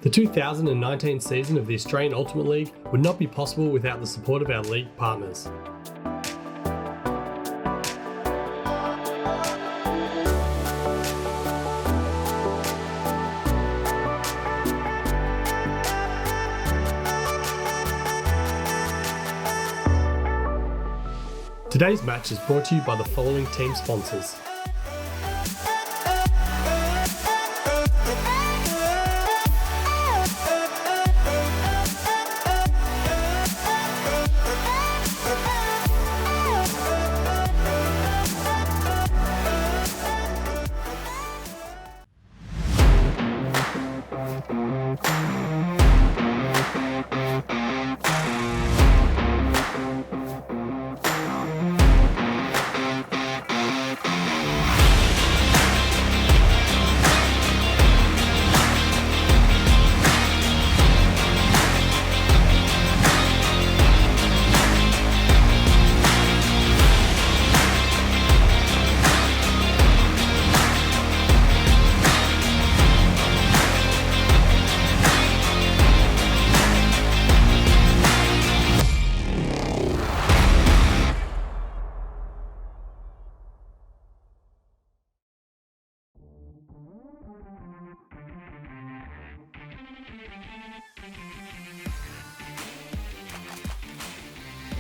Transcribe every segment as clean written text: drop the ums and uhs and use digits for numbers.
The 2019 season of the Australian Ultimate League would not be possible without the support of our league partners. Today's match is brought to you by the following team sponsors.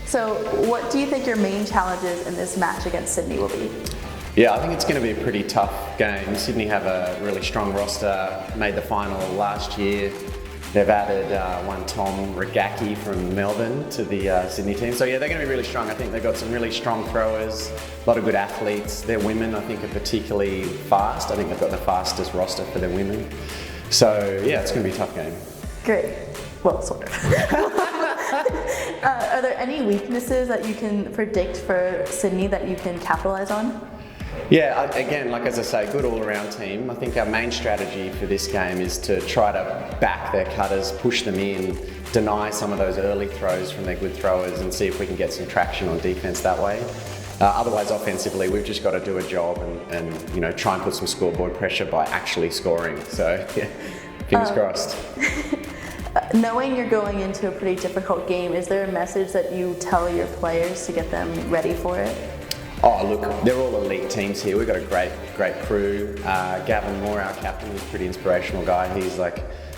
So what do you think your main challenges in this match against Sydney will be? Yeah, I think it's going to be a pretty tough game. Sydney have a really strong roster, made the final last year. They've added one Tom Regacki from Melbourne to the Sydney team. So yeah, they're going to be really strong. I think they've got some really strong throwers, a lot of good athletes. Their women, I think, are particularly fast. I think they've got the fastest roster for their women. So yeah, it's going to be a tough game. Great. Well, sort of. Are there any weaknesses that you can predict for Sydney that you can capitalize on? Yeah, again, like as I say, good all-around team. I think our main strategy for this game is to try to back their cutters, push them in, deny some of those early throws from their good throwers and see if we can get some traction on defence that way. Otherwise, offensively, we've just got to do a job and try and put some scoreboard pressure by actually scoring. So, yeah, fingers crossed. Knowing you're going into a pretty difficult game, is there a message that you tell your players to get them ready for it? Oh, look, they're all elite teams here. We've got a great crew. Gavin Moore, our captain, is a pretty inspirational guy.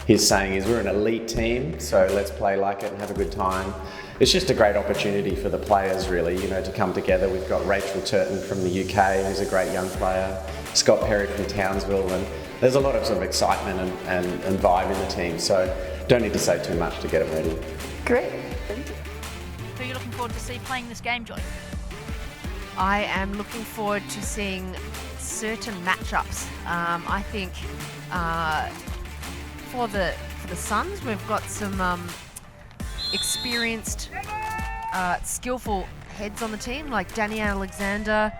His saying is, we're an elite team, so let's play like it and have a good time. It's just a great opportunity for the players, really, to come together. We've got Rachel Turton from the UK, who's a great young player, Scott Perry from Townsville, and there's a lot of sort of excitement and vibe in the team, so don't need to say too much to get them ready. Great, thank you. Who are you looking forward to see playing this game, Joy? I am looking forward to seeing certain matchups. I think for the Suns, we've got some experienced, skillful heads on the team, like Danny Alexander,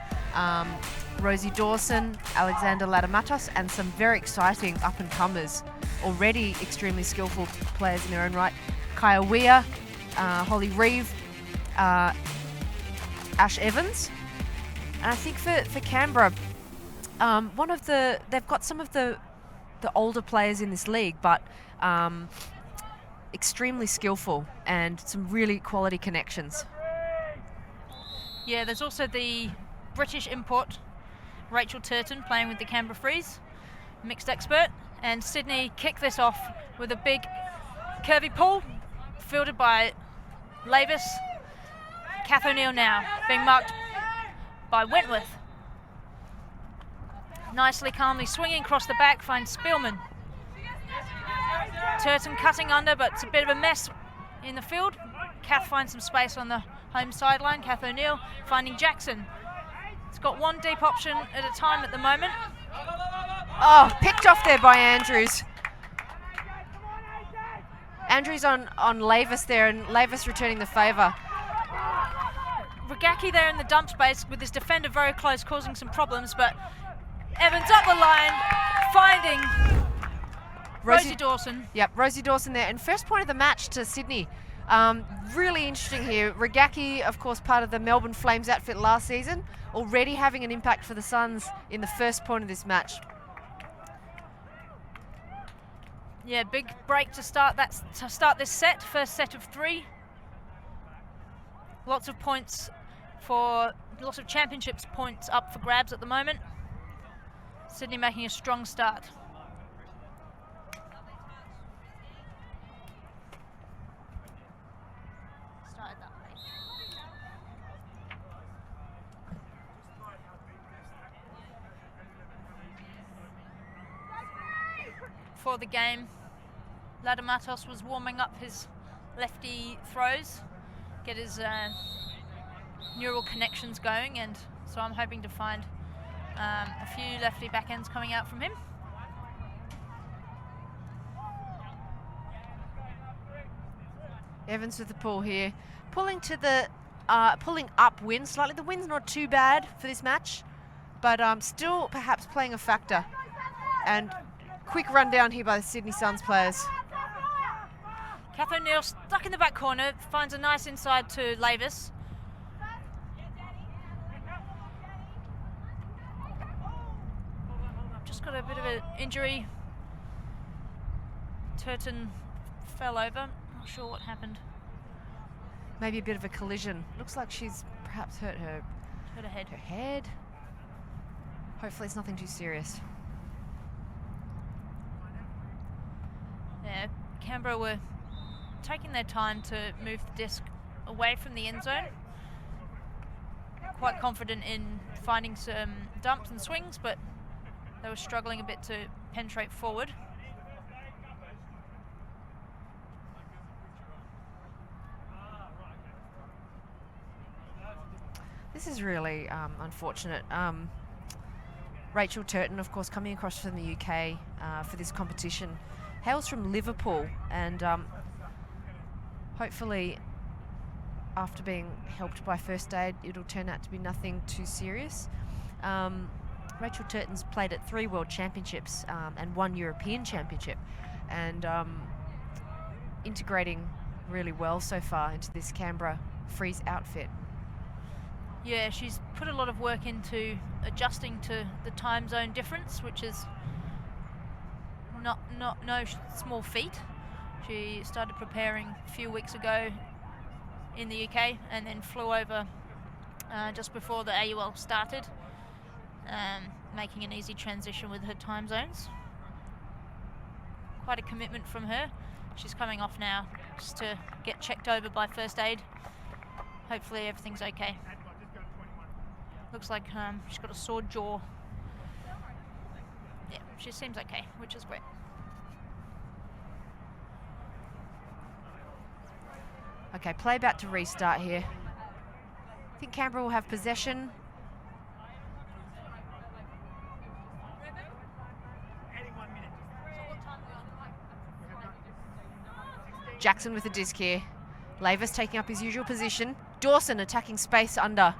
Rosie Dawson, Alexander Ladamatos, and some very exciting up-and-comers, already extremely skillful players in their own right. Kaya Weir, Holly Reeve, Ash Evans. And I think for Canberra, they've got some of the older players in this league, but extremely skillful and some really quality connections. Yeah, there's also the British import, Rachel Turton, playing with the Canberra Freeze, mixed expert. And Sydney kick this off with a big curvy pull, fielded by Lavis. Kath O'Neill now being marked by Wentworth. Nicely, calmly swinging across the back, finds Spielman. Turton cutting under, but it's a bit of a mess in the field. Kath finds some space on the home sideline. Kath O'Neill finding Jackson. It's got one deep option at a time at the moment. Oh, picked off there by Andrews. Andrews on Lavis there, and Lavis returning the favour. Regacki there in the dump space with his defender very close, causing some problems, but Evans up the line, finding Rosie Dawson. Yep, Rosie Dawson there, and first point of the match to Sydney. Really interesting here. Regacki, of course, part of the Melbourne Flames outfit last season, already having an impact for the Suns in the first point of this match. Yeah, big break to start this set. First set of 3. Lots of points lots of championships points up for grabs at the moment. Sydney making a strong start. Started that way. For the game, Matos was warming up his lefty throws, get his neural connections going, and so I'm hoping to find a few lefty backends coming out from him. Evans with the pull here, pulling upwind slightly. The wind's not too bad for this match, but still perhaps playing a factor. And quick run down here by the Sydney Suns players. Kath O'Neill stuck in the back corner, finds a nice inside to Lavis. Just got a bit of an injury. Turton fell over. Not sure what happened. Maybe a bit of a collision. Looks like she's perhaps hurt her head. Her head. Hopefully it's nothing too serious. Yeah, Canberra were taking their time to move the disc away from the end zone. Quite confident in finding some dumps and swings, but they were struggling a bit to penetrate forward. This is really unfortunate. Rachel Turton, of course, coming across from the UK for this competition, hails from Liverpool, and hopefully after being helped by first aid, it'll turn out to be nothing too serious. Rachel Turton's played at 3 World Championships and 1 European Championship, and integrating really well so far into this Canberra Freeze outfit. Yeah, she's put a lot of work into adjusting to the time zone difference, which is no small feat. She started preparing a few weeks ago in the UK and then flew over just before the AUL started, making an easy transition with her time zones. Quite a commitment from her. She's coming off now just to get checked over by first aid. Hopefully everything's okay. Looks like she's got a sore jaw. Yeah, she seems okay, which is great. Okay, play about to restart here. I think Canberra will have possession. Jackson with the disc here. Lavis taking up his usual position. Dawson attacking space under.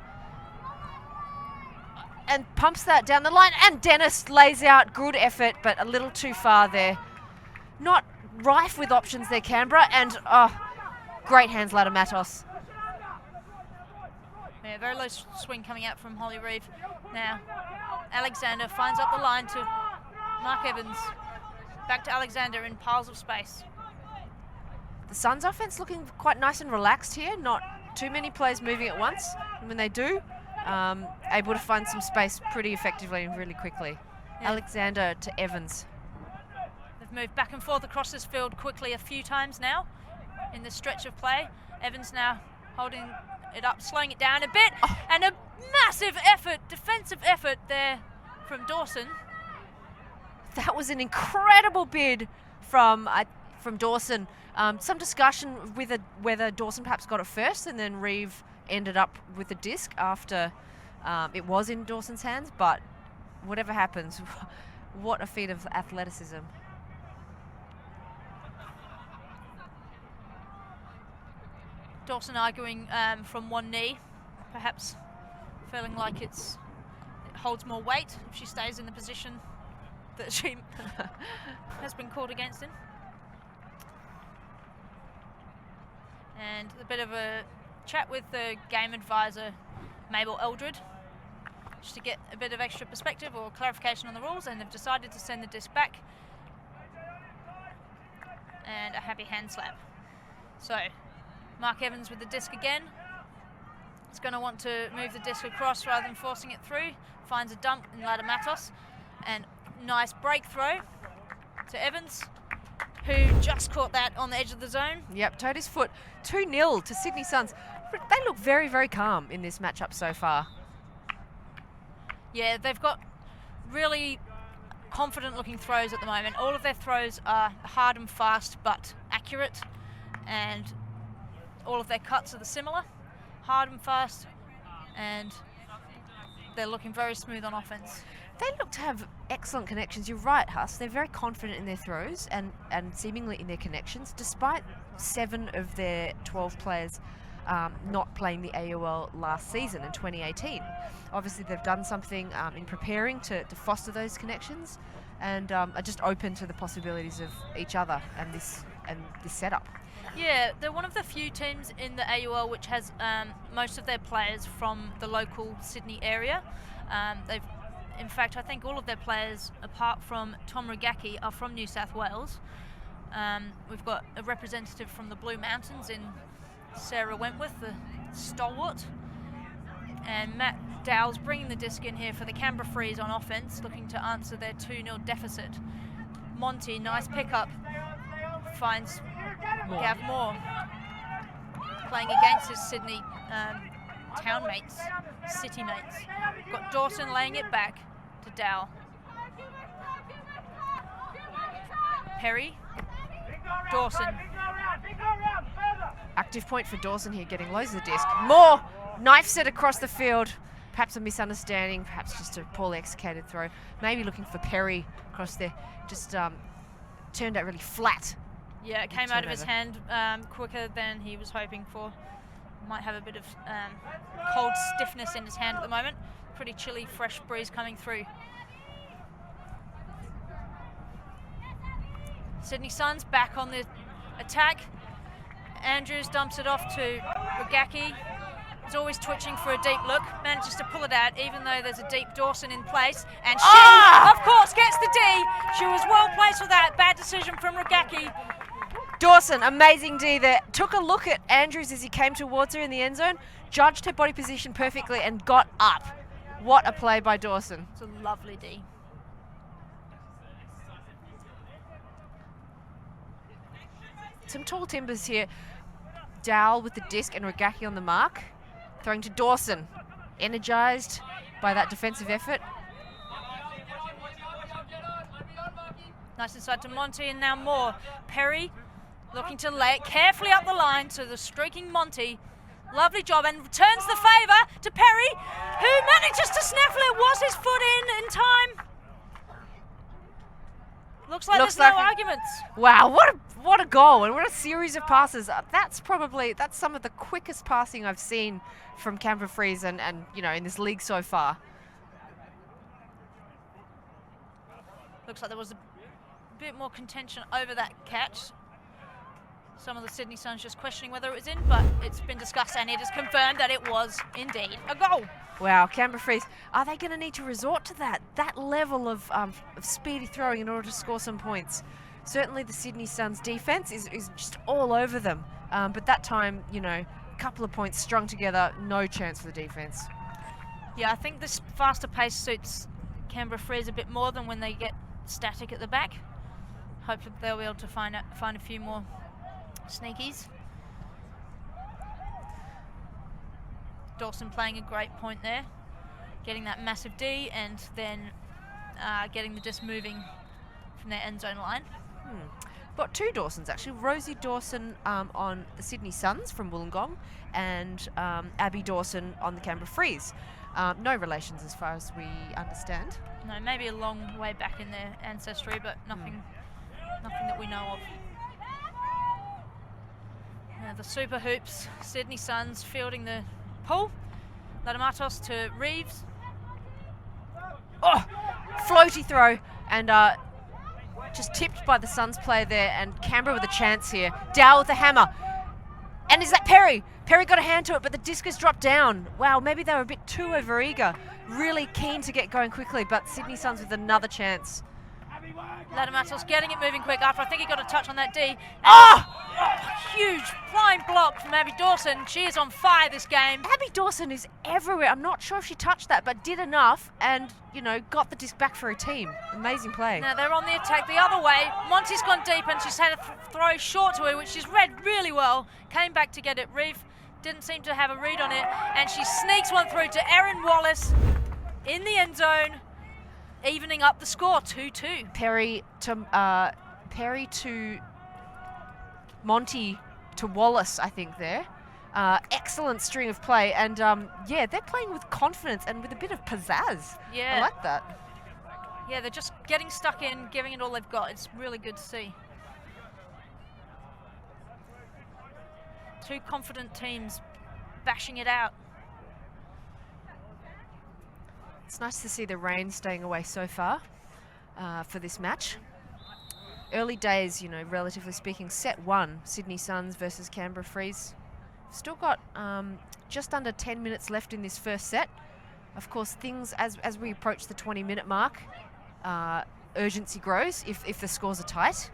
And pumps that down the line, and Dennis lays out good effort, but a little too far there. Not rife with options there, Canberra, and great hands, Matos. Yeah, very low swing coming out from Holly Reeve. Now, Alexander finds up the line to Mark Evans. Back to Alexander in piles of space. The Suns offense looking quite nice and relaxed here. Not too many players moving at once. And when they do, able to find some space pretty effectively and really quickly. Yeah. Alexander to Evans. They've moved back and forth across this field quickly a few times now in this stretch of play. Evans now holding it up, slowing it down a bit, and a massive effort, defensive effort there from Dawson. That was an incredible bid from Dawson. Some discussion with whether Dawson perhaps got it first and then Reeve ended up with the disc after it was in Dawson's hands, but whatever happens, what a feat of athleticism. Dawson arguing from one knee, perhaps feeling like it holds more weight if she stays in the position that she has been called against in. And a bit of a chat with the game advisor, Mabel Eldred, just to get a bit of extra perspective or clarification on the rules, and they've decided to send the disc back. and a happy hand slap. So, Mark Evans with the disc again. He's going to want to move the disc across rather than forcing it through. Finds a dump in Ladder Matos. And nice break throw to Evans, who just caught that on the edge of the zone. Yep, toed his foot. 2-0 to Sydney Suns. They look very, very calm in this matchup so far. Yeah, they've got really confident looking throws at the moment. All of their throws are hard and fast but accurate, and all of their cuts are similar, hard and fast, and they're looking very smooth on offense. They look to have excellent connections. You're right, Huss. They're very confident in their throws and seemingly in their connections, despite 7 of their 12 players not playing the AUL last season in 2018. Obviously, they've done something in preparing to foster those connections, and are just open to the possibilities of each other and this setup. Yeah, they're one of the few teams in the AUL which has most of their players from the local Sydney area. In fact, I think all of their players, apart from Tom Regacki, are from New South Wales. We've got a representative from the Blue Mountains in Sarah Wentworth, the stalwart. And Matt Dowell's bringing the disc in here for the Canberra Freeze on offense, looking to answer their 2-0 deficit. Monty, nice pickup, finds Gav Moore, playing against his Sydney town mates, city mates. Got Dawson laying it back to Dowell. Perry, Dawson. Active point for Dawson here, getting loads of the disc. Moore knifes it across the field. Perhaps a misunderstanding, perhaps just a poorly executed throw. Maybe looking for Perry across there. Just turned out really flat. Yeah, it came out of his hand quicker than he was hoping for. Might have a bit of cold stiffness in his hand at the moment. Pretty chilly, fresh breeze coming through. Sydney Suns back on the attack. Andrews dumps it off to Regacki. He's always twitching for a deep look. Manages to pull it out, even though there's a deep Dawson in place. And she, of course, gets the D. She was well placed for that. Bad decision from Regacki. Dawson, amazing D there. Took a look at Andrews as he came towards her in the end zone, judged her body position perfectly and got up. What a play by Dawson. It's a lovely D. Some tall timbers here. Dowell with the disc and Regacki on the mark. Throwing to Dawson. Energised by that defensive effort. Nice inside to Monty, and now Moore. Perry looking to lay it carefully up the line to the streaking Monty. Lovely job, and returns the favour to Perry, who manages to snaffle it. Was his foot in time? Looks like there's no arguments. Wow, what a goal, and what a series of passes. That's some of the quickest passing I've seen from Canberra Freeze and you know, in this league so far. Looks like there was a bit more contention over that catch. Some of the Sydney Suns just questioning whether it was in, but it's been discussed and it is confirmed that it was indeed a goal. Wow, Canberra Freeze, are they going to need to resort to that level of speedy throwing in order to score some points? Certainly the Sydney Suns defense is just all over them, but that time, you know, a couple of points strung together, no chance for the defense. Yeah, I think this faster pace suits Canberra Freeze a bit more than when they get static at the back. Hopefully they'll be able to find a few more sneakies. Dawson playing a great point there, getting that massive D and then getting the disc moving from their end zone line. Got 2 Dawsons actually. Rosie Dawson on the Sydney Suns from Wollongong, and Abby Dawson on the Canberra Freeze. No relations as far as we understand. No, maybe a long way back in their ancestry, but nothing that we know of. The Super Hoops, Sydney Suns fielding the pull. Ladamatos to Reeves. Oh, floaty throw, and just tipped by the Suns player there, and Canberra with a chance here. Dowell with the hammer. And is that Perry? Perry got a hand to it, but the discus dropped down. Wow, maybe they were a bit too overeager. Really keen to get going quickly, but Sydney Suns with another chance. Ladamatos getting it moving quick after I think he got a touch on that D. And huge flying block from Abby Dawson. She is on fire this game. Abby Dawson is everywhere. I'm not sure if she touched that, but did enough and, you know, got the disc back for her team. Amazing play. Now they're on the attack the other way. Monty's gone deep and she's had a throw short to her, which she's read really well. Came back to get it. Reeve didn't seem to have a read on it, and she sneaks one through to Erin Wallace in the end zone, evening up the score, 2-2. Perry to Monty to Wallace, I think there. Excellent string of play, and yeah, they're playing with confidence and with a bit of pizzazz. Yeah. I like that. Yeah, they're just getting stuck in, giving it all they've got. It's really good to see. Two confident teams bashing it out. It's nice to see the rain staying away so far for this match. Early days, you know, relatively speaking. Set 1, Sydney Suns versus Canberra Freeze. Still got just under 10 minutes left in this first set. Of course, things, as we approach the 20-minute mark, urgency grows if the scores are tight.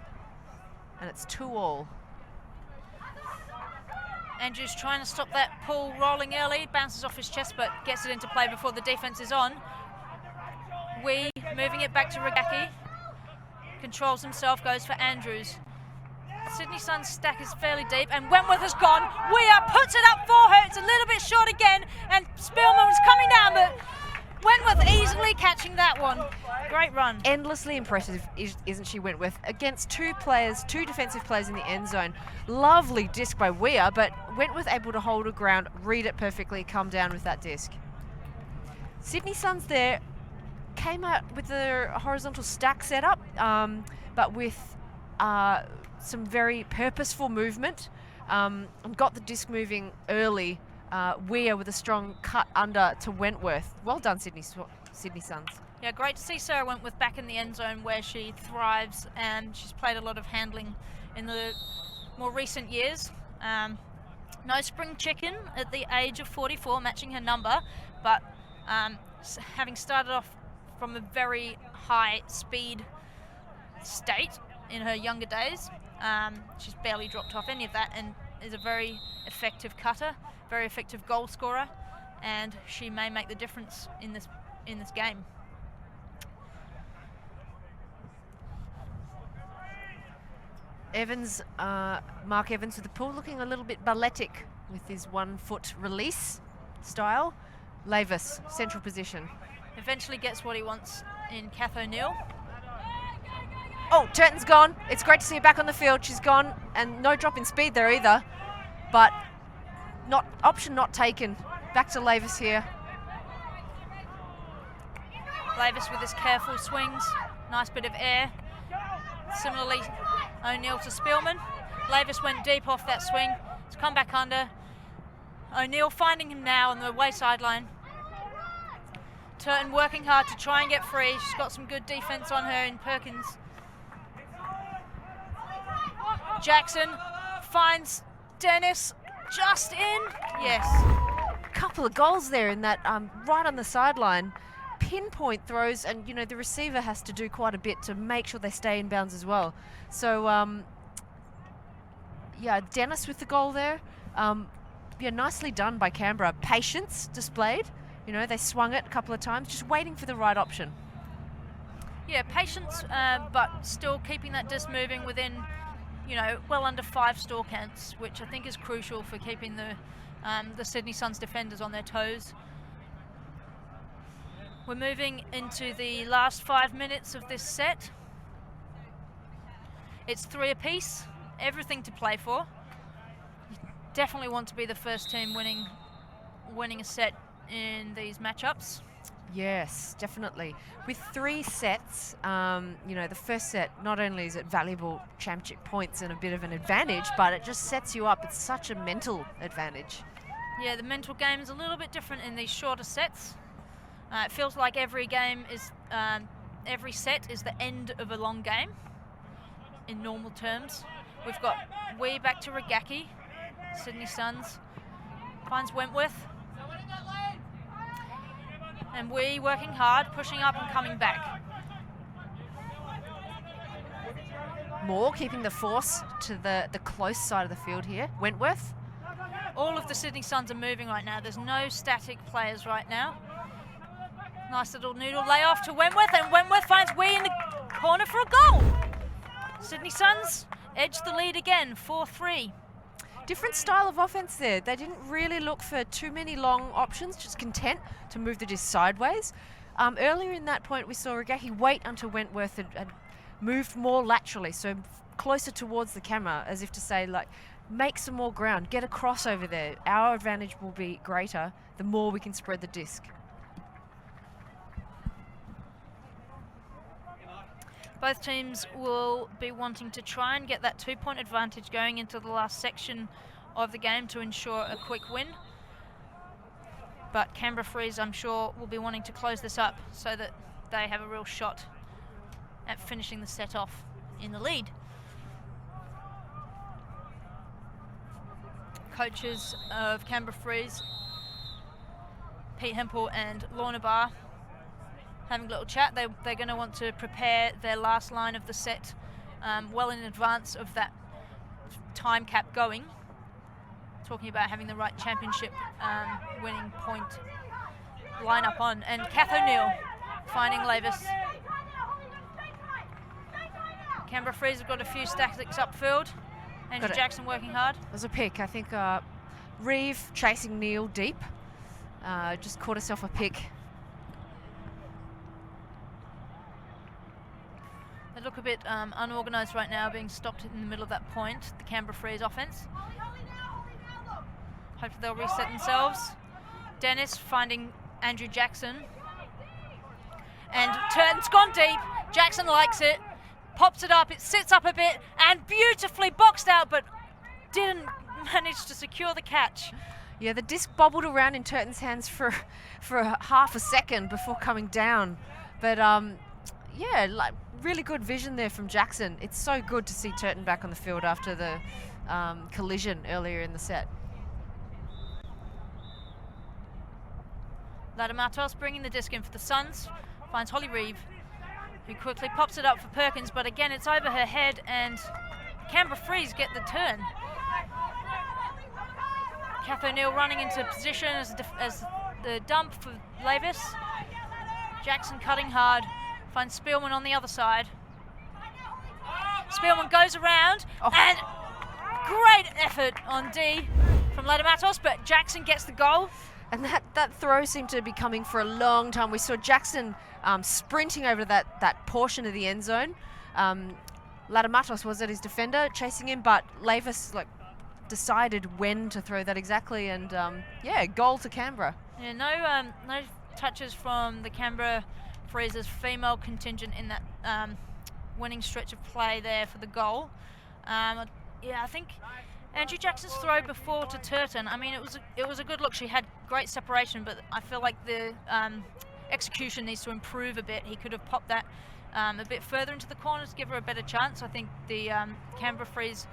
And it's 2-2. Andrews trying to stop that pull rolling early, bounces off his chest but gets it into play before the defense is on. Wee moving it back to Regaki, controls himself, goes for Andrews. Sydney Sun's stack is fairly deep and Wentworth has gone. Weir puts it up for her, it's a little bit short again and Spielman was coming down, but Wentworth easily catching that one. Great run. Endlessly impressive, isn't she, Wentworth? Against two defensive players in the end zone. Lovely disc by Weir, but Wentworth able to hold her ground, read it perfectly, come down with that disc. Sydney Suns there came out with the horizontal stack setup, but with some very purposeful movement, and got the disc moving early. Weir with a strong cut under to Wentworth. Well done, Sydney Suns. Yeah, great to see Sarah Wentworth back in the end zone where she thrives, and she's played a lot of handling in the more recent years. No spring chicken at the age of 44, matching her number, but having started off from a very high speed state in her younger days, she's barely dropped off any of that and is a very effective cutter, very effective goal scorer, and she may make the difference in this game. Evans, Mark Evans with the pull, looking a little bit balletic with his 1 foot release style. Lavis, central position. Eventually gets what he wants in Kath O'Neill. Oh, Turton's gone. It's great to see her back on the field. She's gone, and no drop in speed there either. But option not taken. Back to Lavis here. Lavis with his careful swings. Nice bit of air. Similarly, O'Neill to Spielman. Lavis went deep off that swing. It's come back under. O'Neill finding him now on the away sideline. Turton working hard to try and get free. She's got some good defense on her in Perkins. Jackson finds Dennis just in. Yes. Couple of goals there in that right on the sideline. Pinpoint throws, and you know the receiver has to do quite a bit to make sure they stay in bounds as well. So yeah, Dennis with the goal there. Yeah, nicely done by Canberra. Patience displayed. You know, they swung it a couple of times, just waiting for the right option. Yeah, patience, but still keeping that disc moving within, you know, well under 5 store counts, which I think is crucial for keeping the Sydney Suns defenders on their toes. We're moving into the last 5 minutes of this set. It's 3 apiece, everything to play for. You definitely want to be the first team winning a set in these matchups. Yes, definitely. With 3 sets, you know, the first set, not only is it valuable championship points and a bit of an advantage, but it just sets you up. It's such a mental advantage. Yeah, the mental game is a little bit different in these shorter sets. It feels like every set is the end of a long game in normal terms. We've got Wee back to Regaki. Sydney Suns finds Wentworth. And Wee working hard, pushing up and coming back. more, keeping the force to the close side of the field here. Wentworth. All of the Sydney Suns are moving right now. There's no static players right now. Nice little noodle layoff to Wentworth, and Wentworth finds Wee in the corner for a goal. Sydney Suns edge the lead again, 4-3. Different style of offense there. They didn't really look for too many long options, just content to move the disc sideways. Earlier in that point, we saw Regaki wait until Wentworth had moved more laterally, so closer towards the camera, as if to say, like, make some more ground, get a crossover there. Our advantage will be greater the more we can spread the disc. Both teams will be wanting to try and get that 2-point advantage going into the last section of the game to ensure a quick win. But Canberra Freeze, I'm sure, will be wanting to close this up so that they have a real shot at finishing the set off in the lead. Coaches of Canberra Freeze, Pete Hempel and Lorna Barr, having a little chat. They're going to want to prepare their last line of the set well in advance of that time cap going. Talking about having the right championship winning point lineup on. And Kath O'Neill finding Lavis. Canberra Freeze have got a few statics upfield. Andrew Jackson working hard. There's a pick. I think Reeve chasing Neil deep. Just caught herself a pick. They look a bit unorganised right now, being stopped in the middle of that point, the Canberra Freeze offence. Hopefully they'll reset themselves. Dennis finding Andrew Jackson. And Turton's gone deep. Jackson likes it. Pops it up, it sits up a bit, and beautifully boxed out, but didn't manage to secure the catch. Yeah, the disc bobbled around in Turton's hands for half a second before coming down. But yeah, like really good vision there from Jackson. It's so good to see Turton back on the field after the collision earlier in the set. Ladamatos bringing the disc in for the Suns, finds Holly Reeve, who quickly pops it up for Perkins, but again it's over her head and Canberra Freeze get the turn. Kath O'Neill running into position as the dump for Lavis. Jackson cutting hard, finds Spielman on the other side. Spielman goes around and great effort on D from Ladamatos, but Jackson gets the goal. And that throw seemed to be coming for a long time. We saw Jackson sprinting over that portion of the end zone. Ladamatos was at his defender chasing him, but Lavis decided when to throw that exactly, and yeah, goal to Canberra. Yeah, no touches from the Canberra Freezers female contingent in that winning stretch of play there for the goal. Yeah, I think Andrew Jackson's throw before to Turton, I mean, it was a good look. She had great separation, but I feel like the execution needs to improve a bit. He could have popped that a bit further into the corner to give her a better chance. I think the Canberra Freeze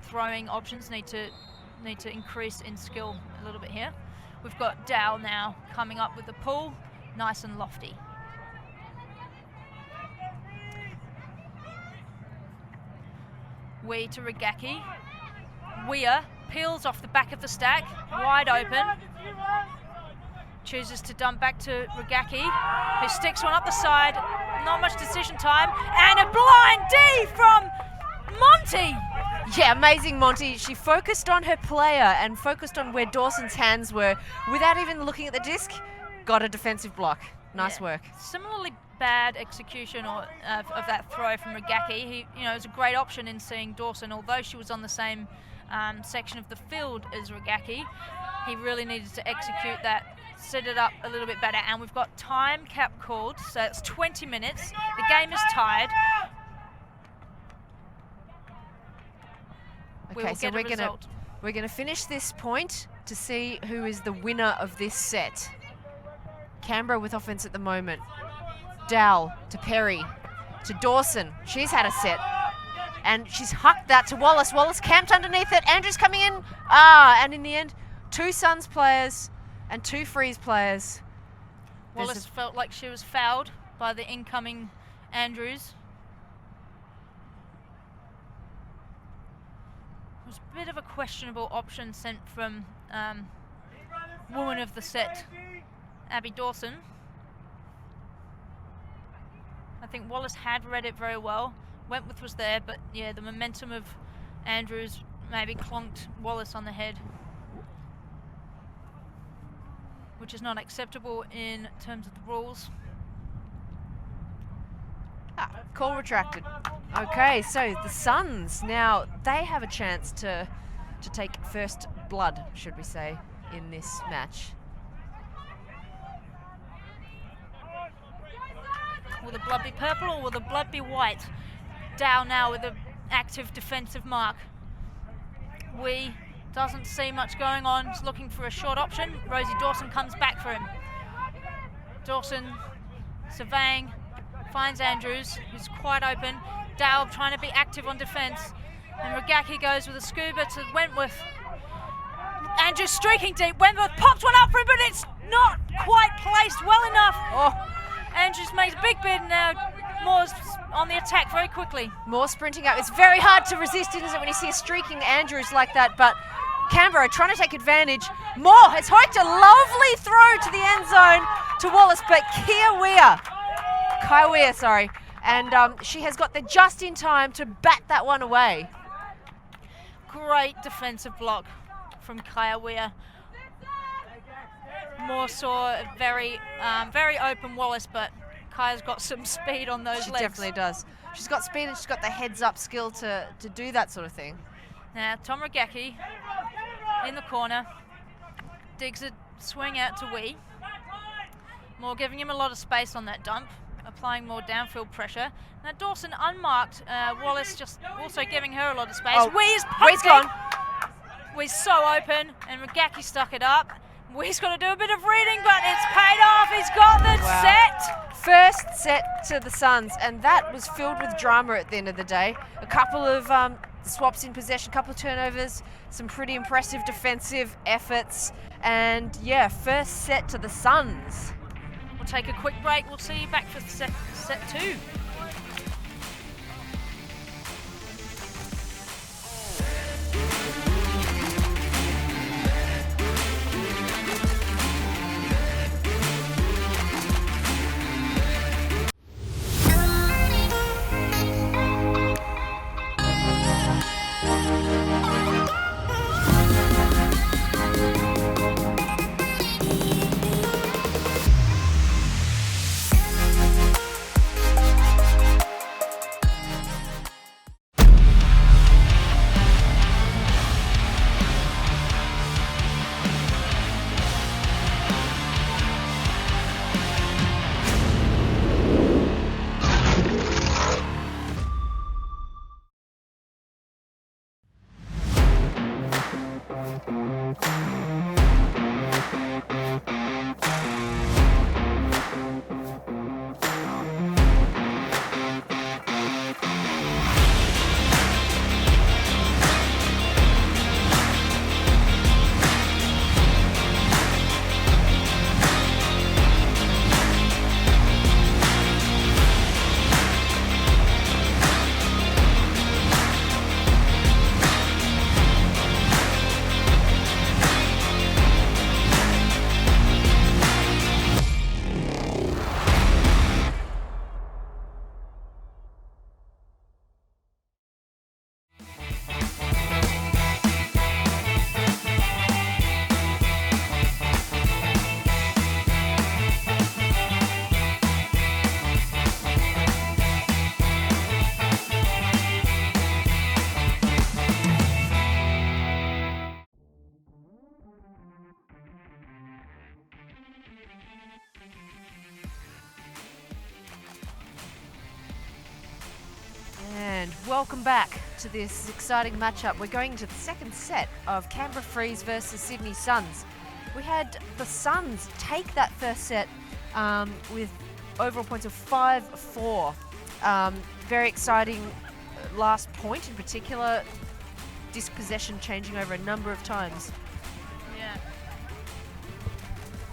throwing options need to increase in skill a little bit here. We've got Dow now coming up with the pull, nice and lofty. Wee to Regaki. Weir peels off the back of the stack, wide open. Chooses to dump back to Regaki, who sticks one up the side. Not much decision time, and a blind D from Monty. Yeah, amazing Monty. She focused on her player and focused on where Dawson's hands were without even looking at the disc. Got a defensive block. Nice work. Similarly bad execution of that throw from Regaki. It was a great option in seeing Dawson, although she was on the same section of the field as Regaki. He really needed to execute that, set it up a little bit better, and we've got time cap called, so it's 20 minutes. The game is tied. Okay, so we're gonna finish this point to see who is the winner of this set. Canberra with offense at the moment. Dowell to Perry to Dawson. She's had a set. And she's hucked that to Wallace. Wallace camped underneath it. Andrews coming in. And in the end, 2 Suns players and 2 Freeze players. Wallace felt like she was fouled by the incoming Andrews. It was a bit of a questionable option sent from woman of the set, Abby Dawson. I think Wallace had read it very well. Wentworth was there, but yeah, the momentum of Andrews maybe clonked Wallace on the head, which is not acceptable in terms of the rules. Call retracted. Okay, so the Suns now, they have a chance to take first blood, should we say, in this match. Will the blood be purple or will the blood be white? Dow now with an active defensive mark. Wee doesn't see much going on. He's looking for a short option. Rosie Dawson comes back for him. Dawson surveying, finds Andrews, who's quite open. Dow trying to be active on defence. And Ragaki goes with a scuba to Wentworth. Andrews streaking deep. Wentworth pops one up for him, but it's not quite placed well enough. Oh, Andrews makes a big bid now. Moore's on the attack very quickly. Moore sprinting up. It's very hard to resist, isn't it, when you see a streaking Andrews like that, but Canberra trying to take advantage. Moore has hooked a lovely throw to the end zone to Wallace, but Kai Weir, sorry. And she has got there just in time to bat that one away. Great defensive block from Kaya Weir. Moore saw a very open Wallace, but Kaya's got some speed on those legs. She definitely does. She's got speed and she's got the heads-up skill to do that sort of thing. Now, Tom Ragaki in the corner. Digs a swing out to Wee. Moore giving him a lot of space on that dump, applying more downfield pressure. Now Dawson unmarked. Wallace just also giving her a lot of space. Oh, Wee's gone. Wee's so open, and Ragaki stuck it up. Wee's got to do a bit of reading, but it's paid off. He's got the set. First set to the Suns, and that was filled with drama at the end of the day. A couple of swaps in possession, a couple of turnovers, some pretty impressive defensive efforts, and yeah, first set to the Suns. We'll take a quick break. We'll see you back for set 2. And welcome back to this exciting matchup. We're going into the second set of Canberra Freeze versus Sydney Suns. We had the Suns take that first set with overall points of 5-4. Very exciting last point in particular. Disc possession changing over a number of times. Yeah.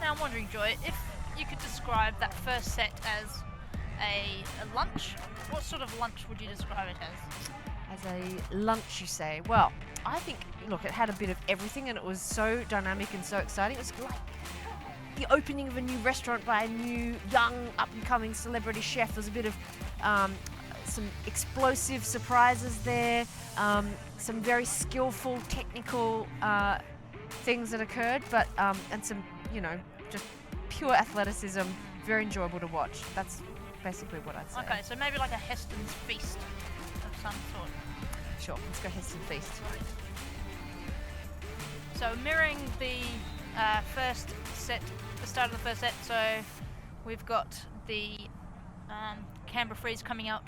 Now I'm wondering, Joy, if you could describe that first set as a lunch, what sort of lunch would you describe it as? As a lunch, you say? Well, I think, look, it had a bit of everything, and it was so dynamic and so exciting. It was like the opening of a new restaurant by a new, young, up-and-coming celebrity chef. There's a bit of some explosive surprises there, some very skillful, technical things that occurred, but and some, just pure athleticism, very enjoyable to watch. That's basically what I'd say. Okay, so maybe like a Heston's Feast of some sort. Sure, let's go Heston Feast. So mirroring the first set, the start of the first set, so we've got the Canberra Freeze coming out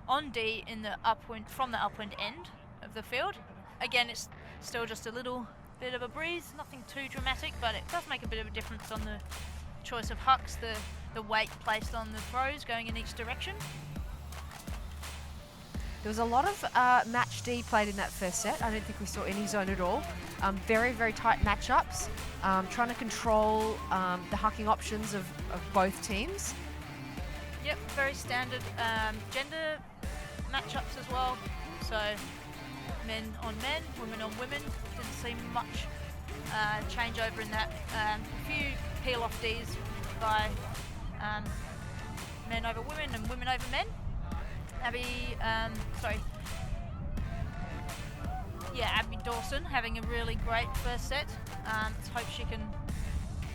on D in the upwind, from the upwind end of the field. Again, it's still just a little bit of a breeze, nothing too dramatic, but it does make a bit of a difference on the choice of hucks, the weight placed on the throws going in each direction. There was a lot of match D played in that first set. I don't think we saw any zone at all. Very, very tight matchups, trying to control the hucking options of both teams. Yep, very standard gender matchups as well. So men on men, women on women. Didn't see much changeover in that. A few peel-off Ds by men over women and women over men. Abby Dawson having a really great first set. Let's hope she can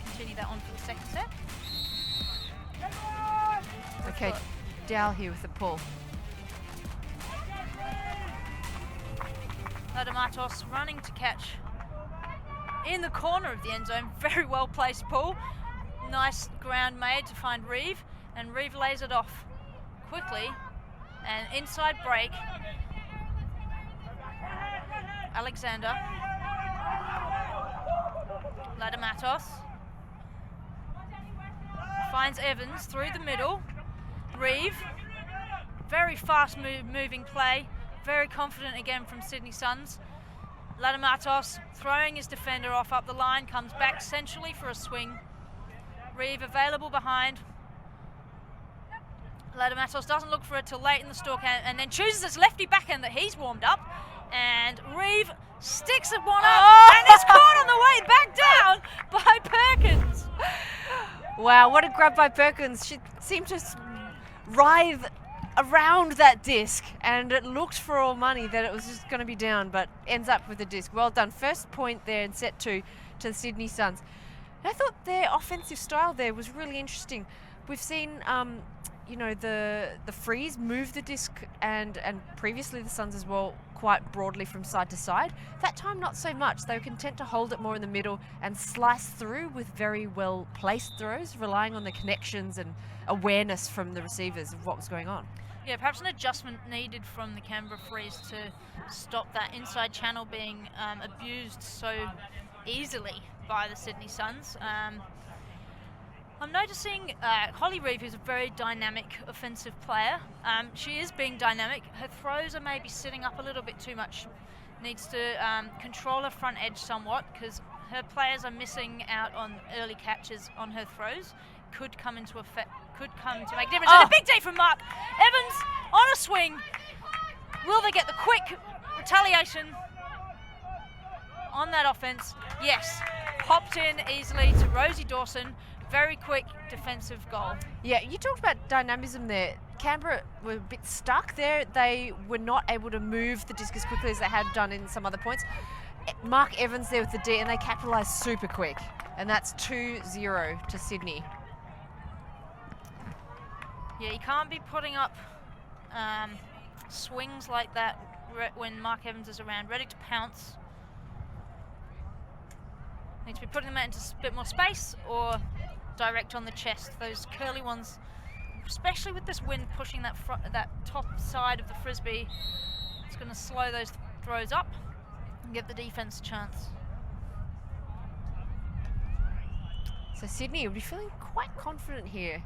continue that on for the second set. Okay, Dal here with the pull. Ladamatos running to catch in the corner of the end zone. Very well placed pull. Nice ground made to find Reeve, and Reeve lays it off quickly. And inside break, Alexander, Ladamatos finds Evans through the middle. Reeve, very fast moving play, very confident again from Sydney Suns. Ladamatos throwing his defender off up the line, comes back centrally for a swing. Reeve available behind. Ladamatos doesn't look for it till late in the stalk and then chooses his lefty backhand that he's warmed up. And Reeve sticks at one up and is caught on the way back down by Perkins. Wow, what a grab by Perkins. She seemed to writhe around that disc, and it looked for all money that it was just going to be down, but ends up with the disc. Well done. First point there in set 2 to the Sydney Suns. And I thought their offensive style there was really interesting. We've seen the Freeze move the disc and previously the Suns as well quite broadly from side to side. That time not so much. They were content to hold it more in the middle and slice through with very well placed throws, relying on the connections and awareness from the receivers of what was going on. Yeah, perhaps an adjustment needed from the Canberra Freeze to stop that inside channel being abused so easily by the Sydney Suns. I'm noticing Holly Reeve, who's a very dynamic offensive player. She is being dynamic. Her throws are maybe sitting up a little bit too much. Needs to control her front edge somewhat because her players are missing out on early catches on her throws. Could come into effect. Could come to make a difference. And a big day from Mark Evans on a swing. Will they get the quick retaliation on that offense? Yes. Popped in easily to Rosie Dawson. Very quick defensive goal. Yeah, you talked about dynamism there. Canberra were a bit stuck there. They were not able to move the disc as quickly as they had done in some other points. Mark Evans there with the D, and they capitalised super quick. And that's 2-0 to Sydney. Yeah, you can't be putting up swings like that when Mark Evans is around, ready to pounce. Need to be putting them out into a bit more space or direct on the chest. Those curly ones, especially with this wind pushing that top side of the frisbee, it's going to slow those throws up and give the defense a chance. So Sydney will be feeling quite confident here.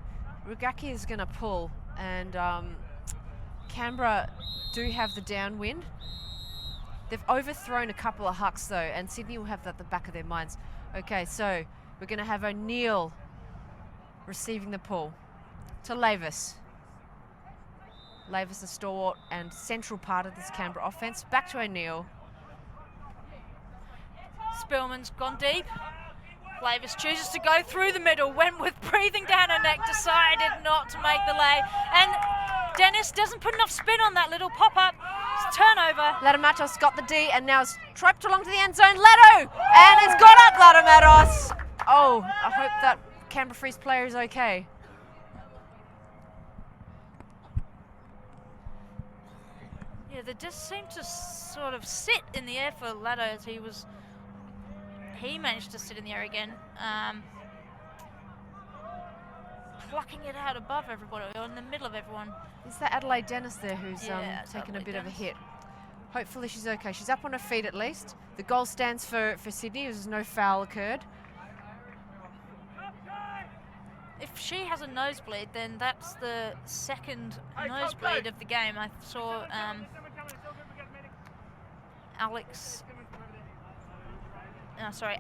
Rugaki is going to pull, and Canberra do have the downwind. They've overthrown a couple of hucks though, and Sydney will have that at the back of their minds. Okay, so we're going to have O'Neill receiving the pull to Lavis. Lavis, the stalwart and central part of this Canberra offense. Back to O'Neill. Spillman's gone deep. Lavis chooses to go through the middle, went with breathing down her neck, decided not to make the lay. And Dennis doesn't put enough spin on that little pop-up. It's turnover. Ladamatos got the D and now is trapped along to the end zone. Leto! And it's got up, Ladamatos. Oh, I hope that Canberra Freeze player is okay. Yeah, the disc seemed to sort of sit in the air for Lato as he managed to sit in the air again. Plucking it out above everybody, or in the middle of everyone. Is that Adelaide Dennis there who's Yeah, taken a Adelaide bit Dennis. of a hit? Hopefully she's okay. She's up on her feet at least. The goal stands for Sydney as no foul occurred. If she has a nosebleed, then that's the second nosebleed of the game. I saw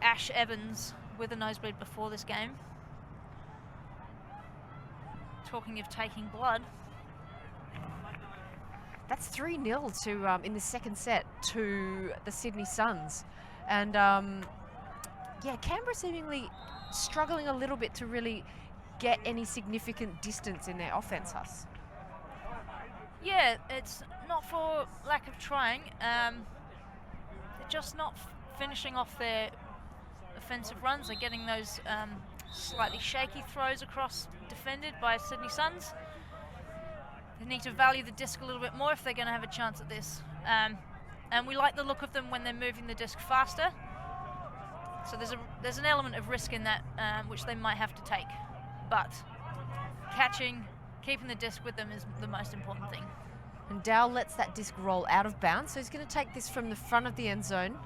Ash Evans with a nosebleed before this game. Talking of taking blood. That's 3-0 to in the second set to the Sydney Suns. And yeah, Canberra seemingly struggling a little bit to really get any significant distance in their offense, Huss. Yeah, it's not for lack of trying. They're just not finishing off their offensive runs. They're getting those slightly shaky throws across defended by Sydney Suns. They need to value the disc a little bit more if they're going to have a chance at this. And we like the look of them when they're moving the disc faster. So there's an element of risk in that which they might have to take. But catching, keeping the disc with them is the most important thing. And Dowell lets that disc roll out of bounds, so he's going to take this from the front of the end zone.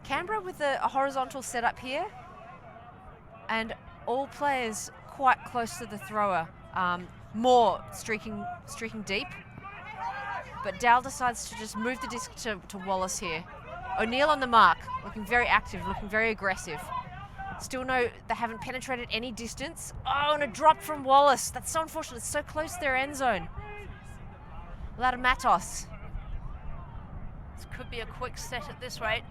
Canberra with a horizontal setup here, and all players quite close to the thrower. More streaking deep, but Dowell decides to just move the disc to Wallace here. O'Neill on the mark, looking very active, looking very aggressive. Still they haven't penetrated any distance. Oh, and a drop from Wallace. That's so unfortunate. It's so close to their end zone. Ladamatos. This could be a quick set at this rate.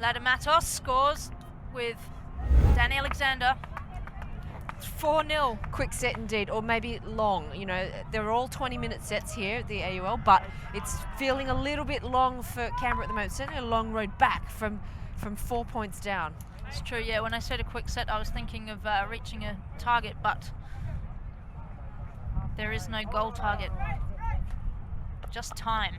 Ladamatos scores with Danny Alexander. It's 4-0. Quick set indeed, or maybe long. You know, they're all 20-minute sets here at the AUL, but it's feeling a little bit long for Canberra at the moment. Certainly a long road back from 4 points down. It's true, yeah. When I said a quick set, I was thinking of reaching a target, but there is no goal target. Just time.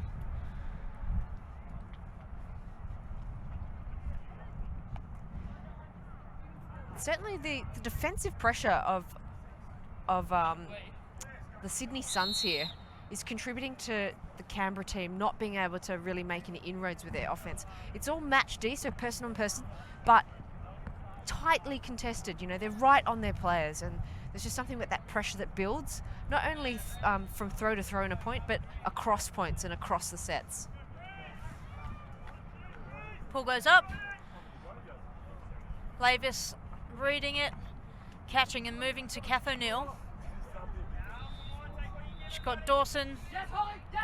Certainly the defensive pressure of the Sydney Suns here is contributing to the Canberra team not being able to really make any inroads with their offense. It's all match D, so person on person, but tightly contested. You know, they're right on their players, and there's just something with that pressure that builds, not only from throw to throw in a point, but across points and across the sets. Pull goes up. Lavis reading it, catching and moving to Kath O'Neill. She's got Dawson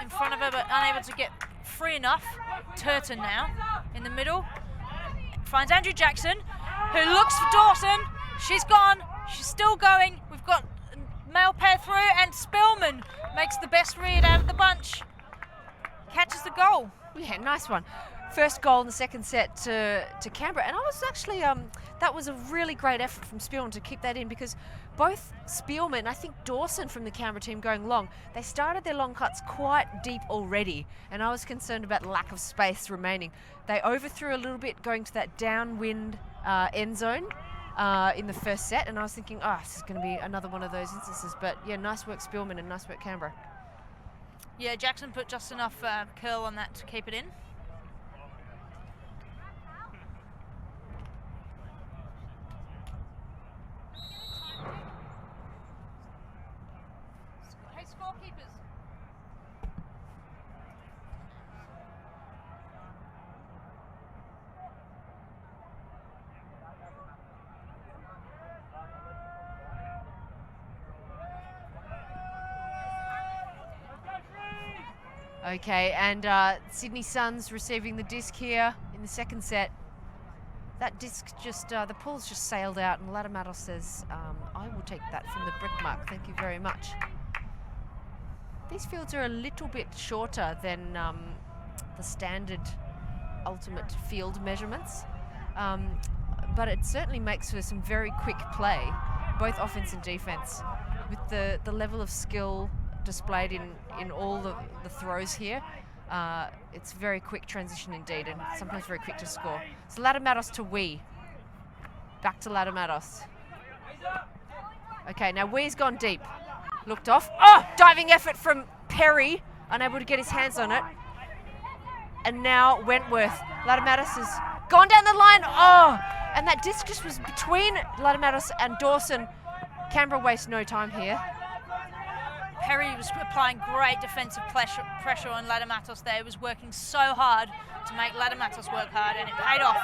in front of her, but unable to get free enough. Turton now in the middle. Finds Andrew Jackson, who looks for Dawson. She's gone. She's still going. We've got male pair through, and Spillman makes the best read out of the bunch. Catches the goal. Yeah, nice one. First goal in the second set to Canberra, and I was actually that was a really great effort from Spielman to keep that in, because both Spielman and I think Dawson from the Canberra team going long, they started their long cuts quite deep already, and I was concerned about lack of space remaining. They overthrew a little bit going to that downwind end zone in the first set, and I was thinking, oh, this is going to be another one of those instances. But yeah, nice work Spielman and nice work Canberra. Yeah, Jackson put just enough curl on that to keep it in. Hey, scorekeepers. Okay, and Sydney Suns receiving the disc here. in the second set, that disc just, the pool's just sailed out, and Latamatos says, I will take that from the brick mark, thank you very much. These fields are a little bit shorter than the standard ultimate field measurements, but it certainly makes for some very quick play, both offense and defense, with the level of skill displayed in all the throws here. It's very quick transition indeed, and sometimes very quick to score. So Latamatos to Wee. Back to Latamatos. Okay, now Wee's gone deep. Looked off. Oh, diving effort from Perry, unable to get his hands on it. And now Wentworth. Latamatos has gone down the line. Oh, and that disc just was between Latamatos and Dawson. Canberra wastes no time here. Perry was applying great defensive pressure on Latamatos there. He was working so hard to make Latamatos work hard, and it paid off.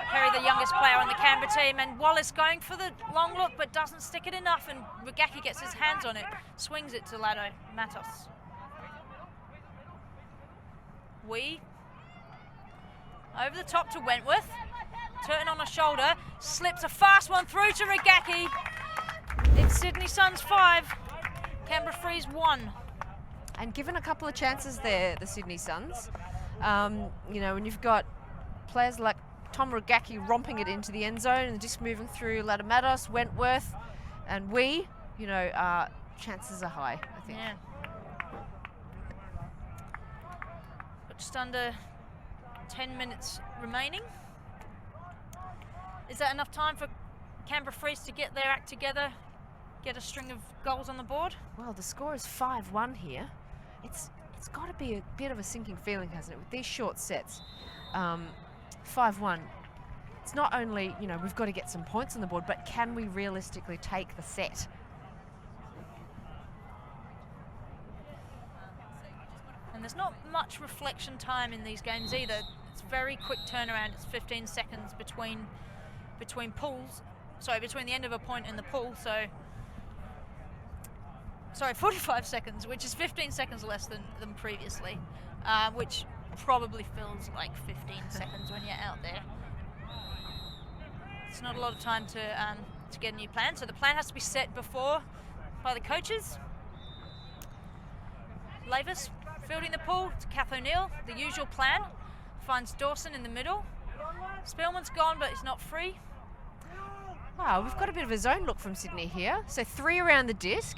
Perry, the youngest player on the Canberra team, and Wallace going for the long look but doesn't stick it enough, and Regaki gets his hands on it, swings it to Latamatos. Wee over the top to Wentworth. Turton on a shoulder, slips a fast one through to Regaki. It's Sydney Suns 5. Canberra Freeze 1. And given a couple of chances there, the Sydney Suns, you know, when you've got players like Tom Regaki romping it into the end zone and just moving through Latamatos, Wentworth, and Wee, you know, chances are high, I think. Yeah. But just under 10 minutes remaining. Is that enough time for Canberra Freeze to get their act together? Get a string of goals on the board? Well, the score is 5-1 here. It's got to be a bit of a sinking feeling, hasn't it, with these short sets. 5-1. It's not only, you know, we've got to get some points on the board, but can we realistically take the set? And there's not much reflection time in these games either. It's very quick turnaround. It's 15 seconds between pulls. Sorry, between the end of a point and the pull. Sorry, 45 seconds, which is 15 seconds less than previously, which probably feels like 15 seconds when you're out there. It's not a lot of time to get a new plan, so the plan has to be set before by the coaches. Lavis fielding the pull to Kath O'Neill, the usual plan. Finds Dawson in the middle. Spillman's gone, but he's not free. Wow, we've got a bit of a zone look from Sydney here. So 3 around the disc.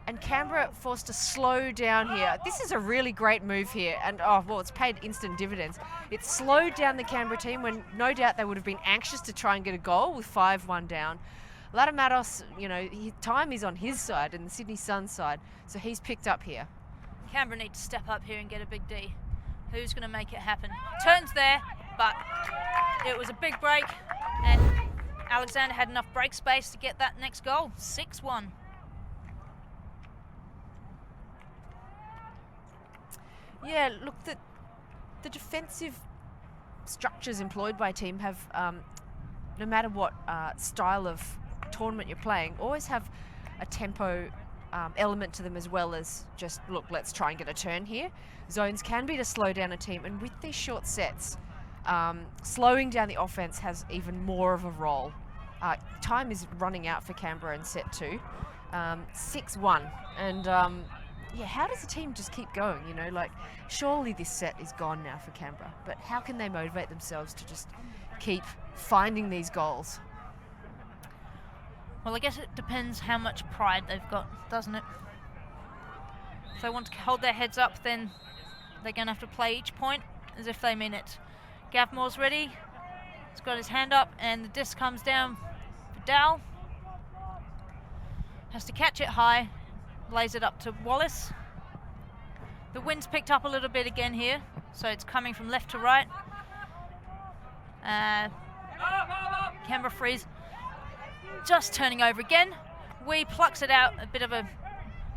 And Canberra forced to slow down here. This is a really great move here, and oh, well, it's paid instant dividends. It slowed down the Canberra team when no doubt they would have been anxious to try and get a goal with 5-1 down. Latamatos, you know, time is on his side and the Sydney Suns side, so he's picked up here. Canberra need to step up here and get a big D. Who's going to make it happen? Turns there, but it was a big break, and Alexander had enough break space to get that next goal. 6-1. Yeah, look, the defensive structures employed by a team have, no matter what style of tournament you're playing, always have a tempo element to them, as well as just, look, let's try and get a turn here. Zones can be to slow down a team, and with these short sets, slowing down the offense has even more of a role. Time is running out for Canberra in set 2. 6-1, and yeah, how does the team just keep going? You know, like, surely this set is gone now for Canberra, but how can they motivate themselves to just keep finding these goals? Well, I guess it depends how much pride they've got, doesn't it? If they want to hold their heads up, then they're going to have to play each point as if they mean it. Gav Moore's ready. He's got his hand up, and the disc comes down for Dal. Has to catch it high. Lays it up to Wallace. The wind's picked up a little bit again here, so it's coming from left to right. Canberra Freeze just turning over again. Wee plucks it out, a bit of a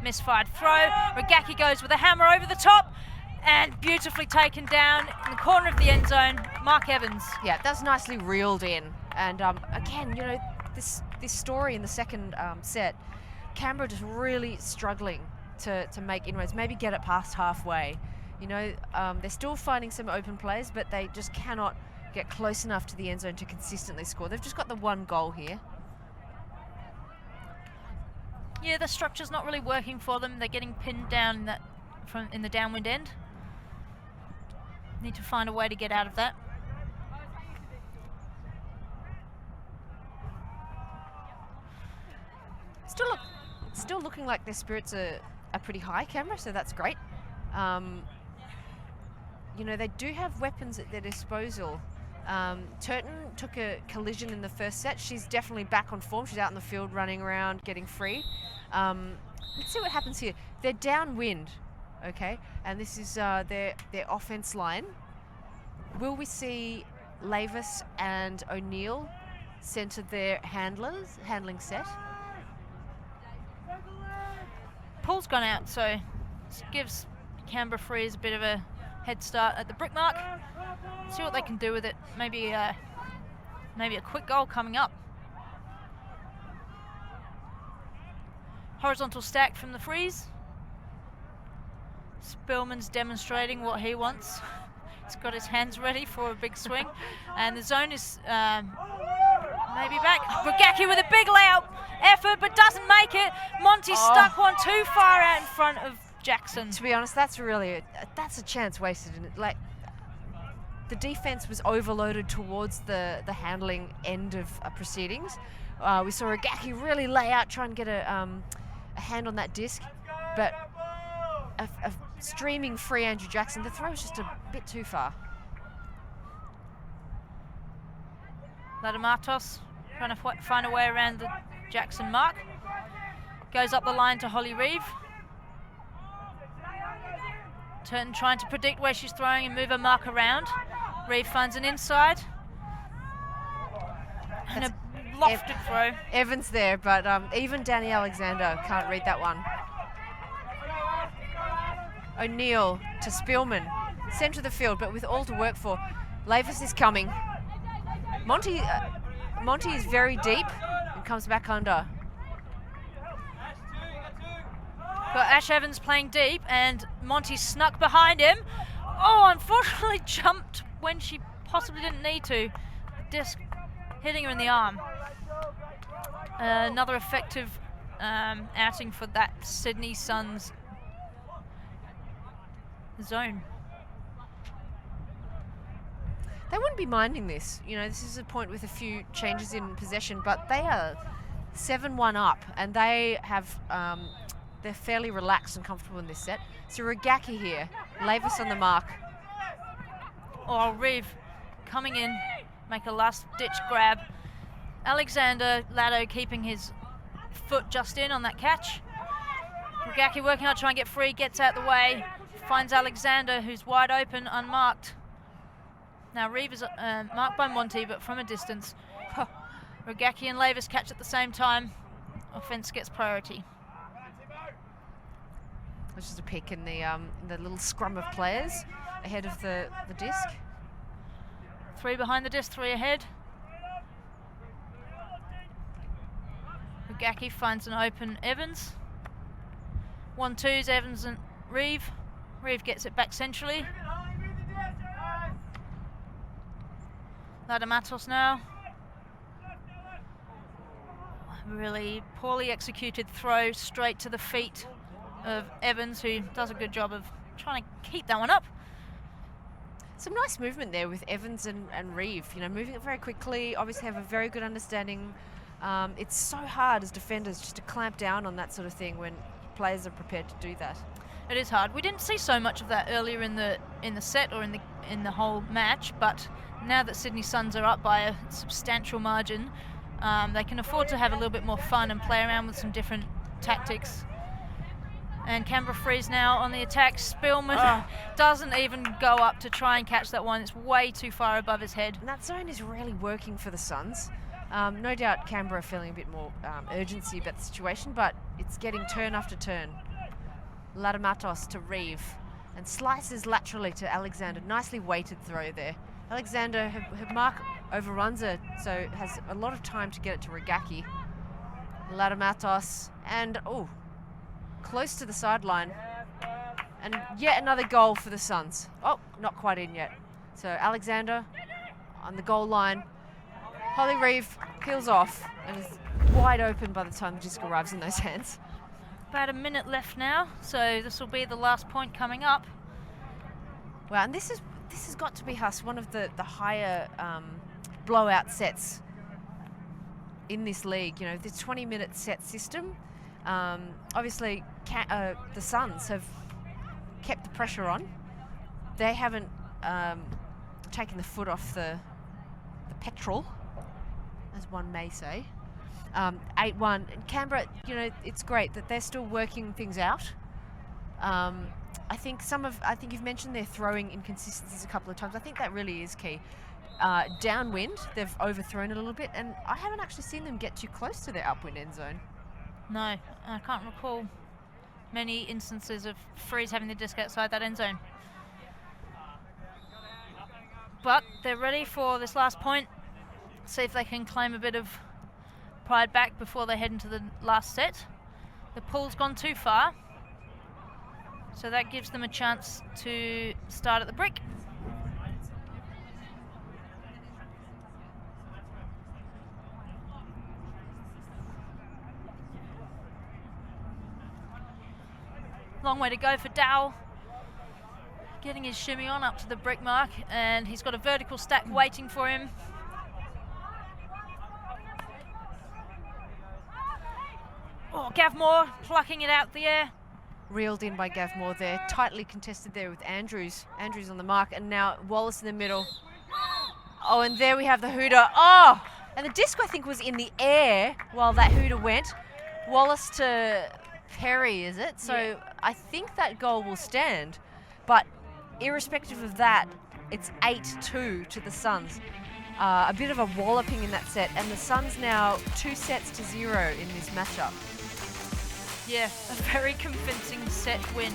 misfired throw. Regaki goes with a hammer over the top, and beautifully taken down in the corner of the end zone. Mark Evans. Yeah, that's nicely reeled in. And again, you know, this story in the second set, Canberra just really struggling to make inroads, maybe get it past halfway. You know, they're still finding some open plays, but they just cannot get close enough to the end zone to consistently score. They've just got the one goal here. Yeah, the structure's not really working for them. They're getting pinned down in the downwind end. Need to find a way to get out of that. Still looking like their spirits are pretty high, Canberra, so that's great. You know, they do have weapons at their disposal. Turton took a collision in the first set. She's definitely back on form. She's out in the field running around, getting free. Let's see what happens here. They're downwind, okay? And this is their offense line. Will we see Lavis and O'Neill centre their handling set? Paul's gone out, so this gives Canberra Freeze a bit of a head start at the brick mark. See what they can do with it. Maybe a quick goal coming up. Horizontal stack from the Freeze. Spillman's demonstrating what he wants. He's got his hands ready for a big swing. And the zone is maybe back. Rugaki with a big layout effort, but doesn't make it. Monty stuck one too far out in front of Jackson. To be honest, that's really that's a chance wasted. Like, the defense was overloaded towards the handling end of proceedings. We saw Rugaki really lay out, try and get a hand on that disc, but a streaming free Andrew Jackson. The throw was just a bit too far. Ladamatos trying to find a way around the Jackson mark. Goes up the line to Holly Reeve. Turton trying to predict where she's throwing and move her mark around. Reeve finds an inside. And a lofted throw. Evans there, but even Danny Alexander can't read that one. O'Neill to Spillman. Centre of the field, but with all to work for. Lavis is coming. Monty is very deep and comes back under. Got Ash Evans playing deep, and Monty snuck behind him. Oh, unfortunately jumped when she possibly didn't need to. Disc hitting her in the arm. Another effective outing for that Sydney Suns zone. They wouldn't be minding this. You know, this is a point with a few changes in possession, but they are 7-1 up, and they have they're fairly relaxed and comfortable in this set. So Rugaki here, Lavis on the mark. Oh, Reeve coming in, make a last-ditch grab. Alexander Lado keeping his foot just in on that catch. Rugaki working hard, trying to get free, gets out the way, finds Alexander, who's wide open, unmarked. Now Reeve is marked by Monty, but from a distance. Rugaki and Lavis catch at the same time. Offense gets priority. Which is a peek in the little scrum of players ahead of the disc. 3 behind the disc, 3 ahead. Rugaki finds an open Evans. 1-2s, Evans and Reeve. Reeve gets it back centrally. Ladamatos now. Really poorly executed throw straight to the feet of Evans, who does a good job of trying to keep that one up. Some nice movement there with Evans and Reeve. You know, moving it very quickly, obviously have a very good understanding. It's so hard as defenders just to clamp down on that sort of thing when players are prepared to do that. It is hard. We didn't see so much of that earlier in the set or in the whole match, but now that Sydney Suns are up by a substantial margin, they can afford to have a little bit more fun and play around with some different tactics. And Canberra Freeze now on the attack. Spillman doesn't even go up to try and catch that one. It's way too far above his head. And that zone is really working for the Suns. No doubt Canberra feeling a bit more urgency about the situation, but it's getting turn after turn. Ladamatos to Reeve and slices laterally to Alexander. Nicely weighted throw there. Alexander, her mark overruns her, so has a lot of time to get it to Rugaki. Ladamatos and close to the sideline. And yet another goal for the Suns. Oh, not quite in yet. So Alexander on the goal line. Holly Reeve peels off and is wide open by the time the disc arrives in those hands. About a minute left now, so this will be the last point coming up. Wow, and this has got to be, Huss, one of the higher blowout sets in this league. You know, the 20-minute set system. Obviously, the Suns have kept the pressure on. They haven't taken the foot off the petrol, as one may say. 8-1. And Canberra, you know, it's great that they're still working things out. I think you've mentioned their throwing inconsistencies a couple of times. I think that really is key. Downwind, they've overthrown it a little bit, and I haven't actually seen them get too close to their upwind end zone. No, I can't recall many instances of Freeze having the disc outside that end zone. But they're ready for this last point. See if they can claim a bit of pride back before they head into the last set. The pool's gone too far, so that gives them a chance to start at the brick. Long way to go for Dowell. Getting his shimmy on up to the brick mark, and he's got a vertical stack waiting for him. Oh, Gav Moore plucking it out the air. Reeled in by Gav Moore there. Tightly contested there with Andrews. Andrews on the mark, and now Wallace in the middle. Oh, and there we have the hooter. Oh, and the disc, I think, was in the air while that hooter went. Wallace to Perry, is it? So yeah. I think that goal will stand. But irrespective of that, it's 8-2 to the Suns. A bit of a walloping in that set, and the Suns now 2-0 in this matchup. Yeah, a very convincing set win.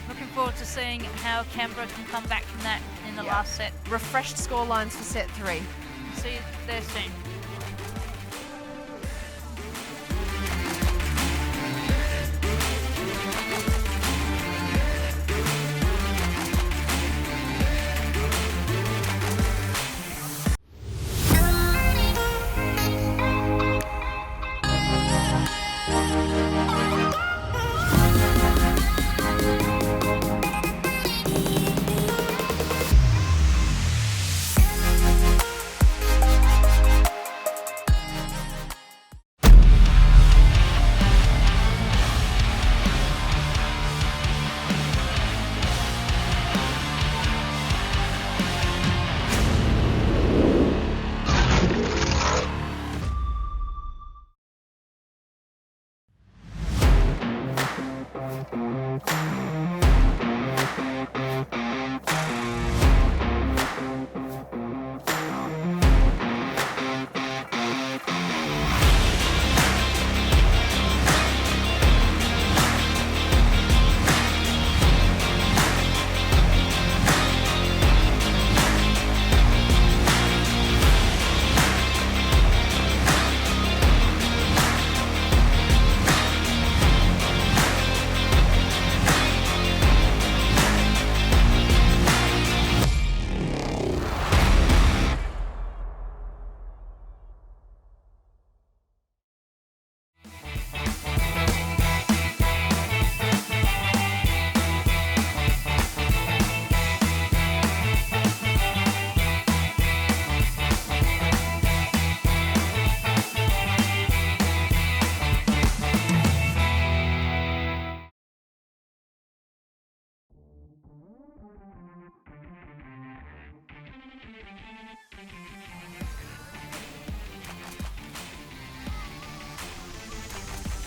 Looking forward to seeing how Canberra can come back from that in the last set. Refreshed scorelines for set 3. See you there soon.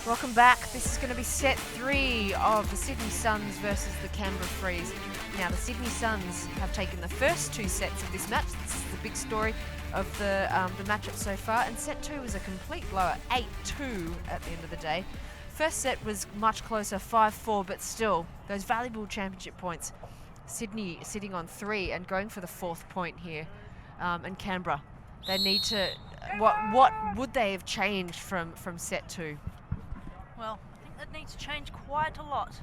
Welcome back. This is going to be set 3 of the Sydney Suns versus the Canberra Freeze. Now, the Sydney Suns have taken the first 2 sets of this match. This is the big story of the matchup so far. And set 2 was a complete blower, 8-2 at the end of the day. First set was much closer, 5-4, but still, those valuable championship points. Sydney sitting on 3 and going for the 4th point here. And Canberra, they need to... What would they have changed from set 2? Well, I think that needs to change quite a lot,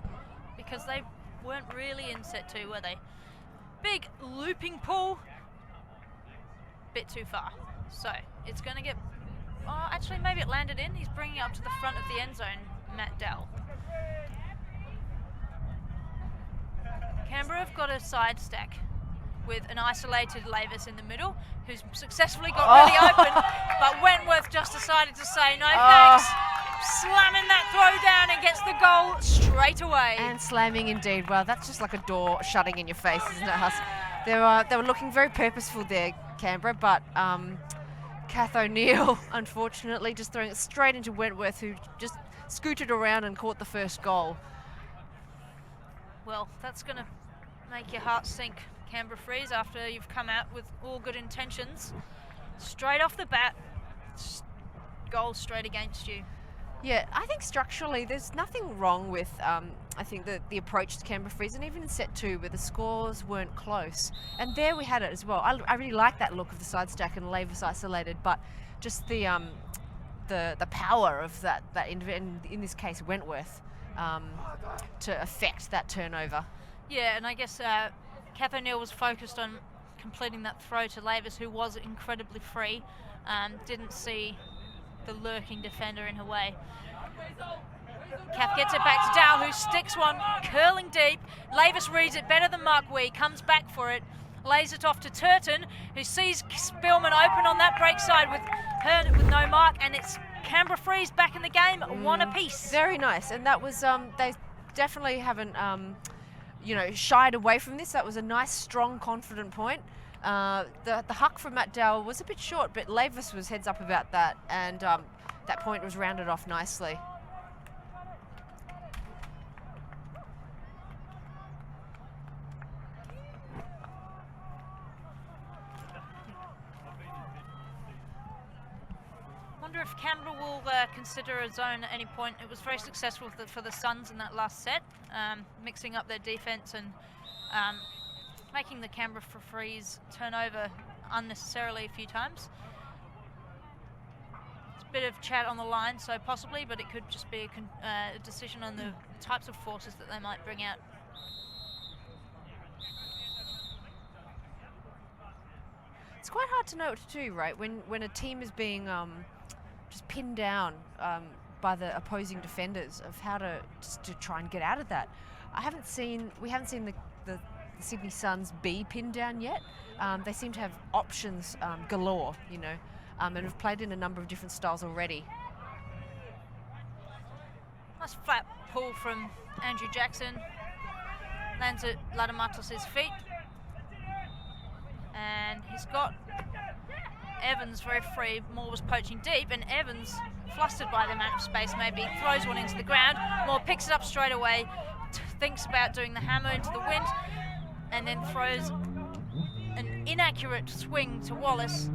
because they weren't really in set 2, were they? Big looping pull. Bit too far. So it's going to get... Oh, actually, maybe it landed in. He's bringing it up to the front of the end zone, Matt Dell. Canberra have got a side stack with an isolated Lavis in the middle, who's successfully got really open, but Wentworth just decided to say no thanks, slamming that throw down and gets the goal straight away. And slamming indeed. Well, that's just like a door shutting in your face, isn't it, Huss? They were looking very purposeful there, Canberra, but Kath O'Neill, unfortunately, just throwing it straight into Wentworth, who just scooted around and caught the first goal. Well, that's going to make your heart sink, Canberra Freeze, after you've come out with all good intentions. Straight off the bat, goal straight against you. Yeah, I think structurally there's nothing wrong with I think the approach to Canberra Freeze, and even in set 2 where the scores weren't close. And there we had it as well. I really like that look of the side stack and Lavis isolated, but just the power of that in this case Wentworth to affect that turnover. Yeah, and I guess Kath O'Neill was focused on completing that throw to Lavis, who was incredibly free, didn't see the lurking defender in her way. Kath gets it back to Dow, who sticks one, curling deep. Lavis reads it better than Mark Wee, comes back for it, lays it off to Turton, who sees Spielman open on that break side with no mark, and it's Canberra Freeze back in the game, one apiece. Very nice, and that was they definitely haven't shied away from this. That was a nice, strong, confident point. The huck from Matt Dowell was a bit short, but Lavis was heads up about that, and that point was rounded off nicely. I wonder if Canberra will consider a zone at any point. It was very successful for the Suns in that last set, mixing up their defense and making the Canberra Freeze turn over unnecessarily a few times. It's a bit of chat on the line, so possibly, but it could just be a decision on the types of forces that they might bring out. It's quite hard to know what to do, right? When a team is being just pinned down by the opposing defenders, of how to try and get out of that. We haven't seen the Sydney Suns be pinned down yet. They seem to have options galore, and have played in a number of different styles already. Nice flat pull from Andrew Jackson. Lands at Ladamatos' feet. And he's got Evans very free. Moore was poaching deep, and Evans, flustered by the amount of space, maybe throws one into the ground. Moore picks it up straight away, thinks about doing the hammer into the wind, and then throws an inaccurate swing to Wallace.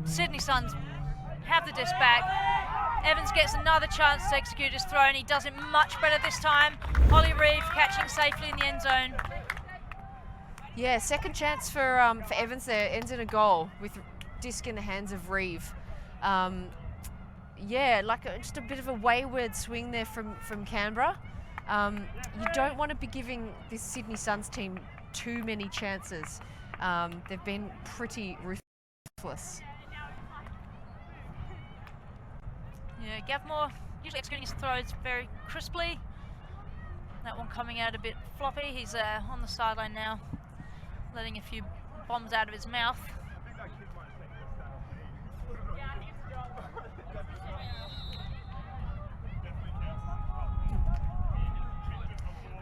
Sydney Suns have the disc back. Evans gets another chance to execute his throw, and he does it much better this time. Holly Reeve catching safely in the end zone. Yeah, second chance for Evans there, ends in a goal with disc in the hands of Reeve. Yeah, just a bit of a wayward swing there from Canberra. You don't want to be giving this Sydney Suns team too many chances. They've been pretty ruthless. Yeah, Gav Moore usually executing his throws very crisply. That one coming out a bit floppy. He's on the sideline now, letting a few bombs out of his mouth.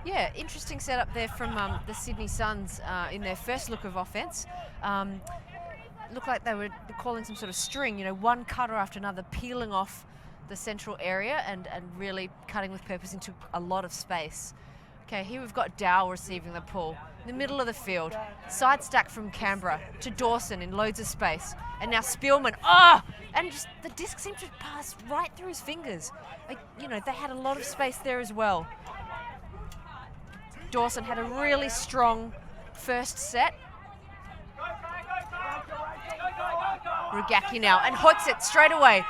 Yeah, interesting setup there from the Sydney Suns in their first look of offence. Looked like they were calling some sort of string, one cutter after another, peeling off the central area and really cutting with purpose into a lot of space. Okay, here we've got Dow receiving the pull. In the middle of the field, side stack from Canberra to Dawson in loads of space. And now Spielman, and just the disc seemed to pass right through his fingers. They had a lot of space there as well. Dawson had a really strong first set. Rugaki now, and hooks it straight away.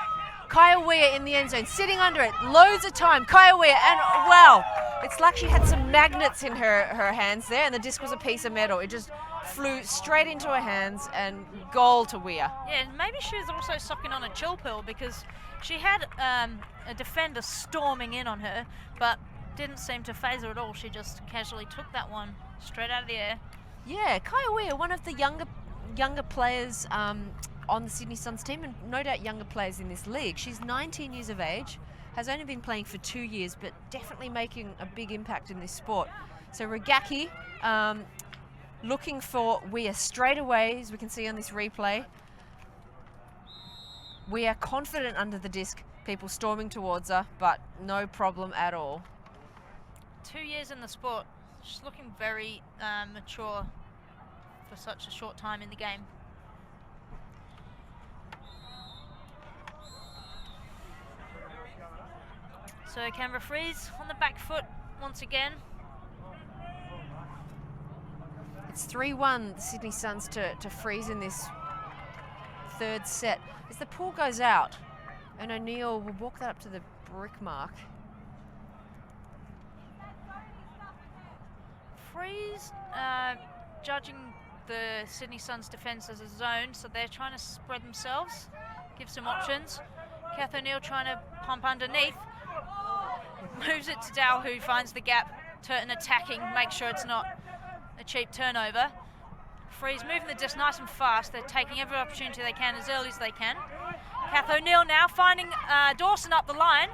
Kaya Weir in the end zone, sitting under it, loads of time. Kaya Weir, and wow, It's like she had some magnets in her hands there, and the disc was a piece of metal. It just flew straight into her hands, and goal to Weir. Yeah, and maybe she was also sucking on a chill pill because she had a defender storming in on her, but didn't seem to phase her at all. She just casually took that one straight out of the air. Yeah, Kaya Weir, one of the younger players on the Sydney Suns team, and no doubt younger players in this league. She's 19 years of age, has only been playing for 2 years, but definitely making a big impact in this sport. So Regaki looking for Weir straight away, as we can see on this replay. We are confident under the disc, people storming towards her, but no problem at all. 2 years in the sport. She's looking very mature for such a short time in the game. So Canberra Freeze on the back foot once again. It's 3-1, the Sydney Suns to Freeze in this third set. As the pool goes out, and O'Neill will walk that up to the brick mark. Freeze judging the Sydney Suns defence as a zone, so they're trying to spread themselves, give some options. Kath O'Neill trying to pump underneath. Moves it to Dow, who finds the gap. Turton attacking, make sure it's not a cheap turnover. Freeze moving the disc nice and fast. They're taking every opportunity they can as early as they can. Kath O'Neill now finding Dawson up the line.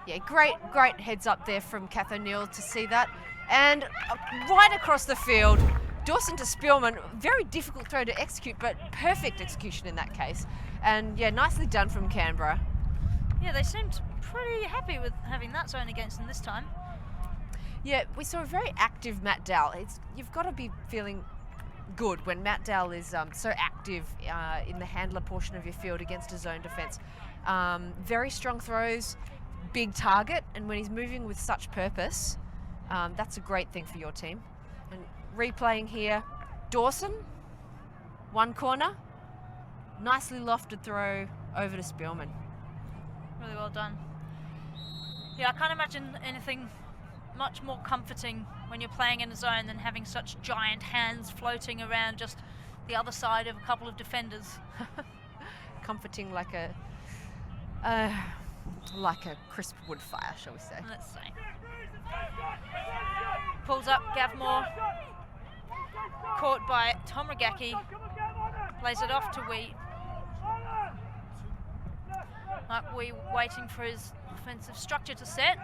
Yeah, great heads up there from Kath O'Neill to see that. And right across the field, Dawson to Spielman. Very difficult throw to execute, but perfect execution in that case. And yeah, nicely done from Canberra. Yeah, they seemed pretty happy with having that zone against them this time. Yeah, we saw a very active Matt Dowell. You've got to be feeling good when Matt Dowell is so active in the handler portion of your field against a zone defence. Very strong throws, big target, and when he's moving with such purpose, that's a great thing for your team. And replaying here, Dawson, one corner, nicely lofted throw over to Spielman. Really well done. Yeah, I can't imagine anything much more comforting when you're playing in a zone than having such giant hands floating around just the other side of a couple of defenders. Comforting like a crisp wood fire, shall we say. Let's see. Pulls up Gavmore. Caught by Tom Regaki. Plays it off to Wee. Wee waiting for his offensive structure to set.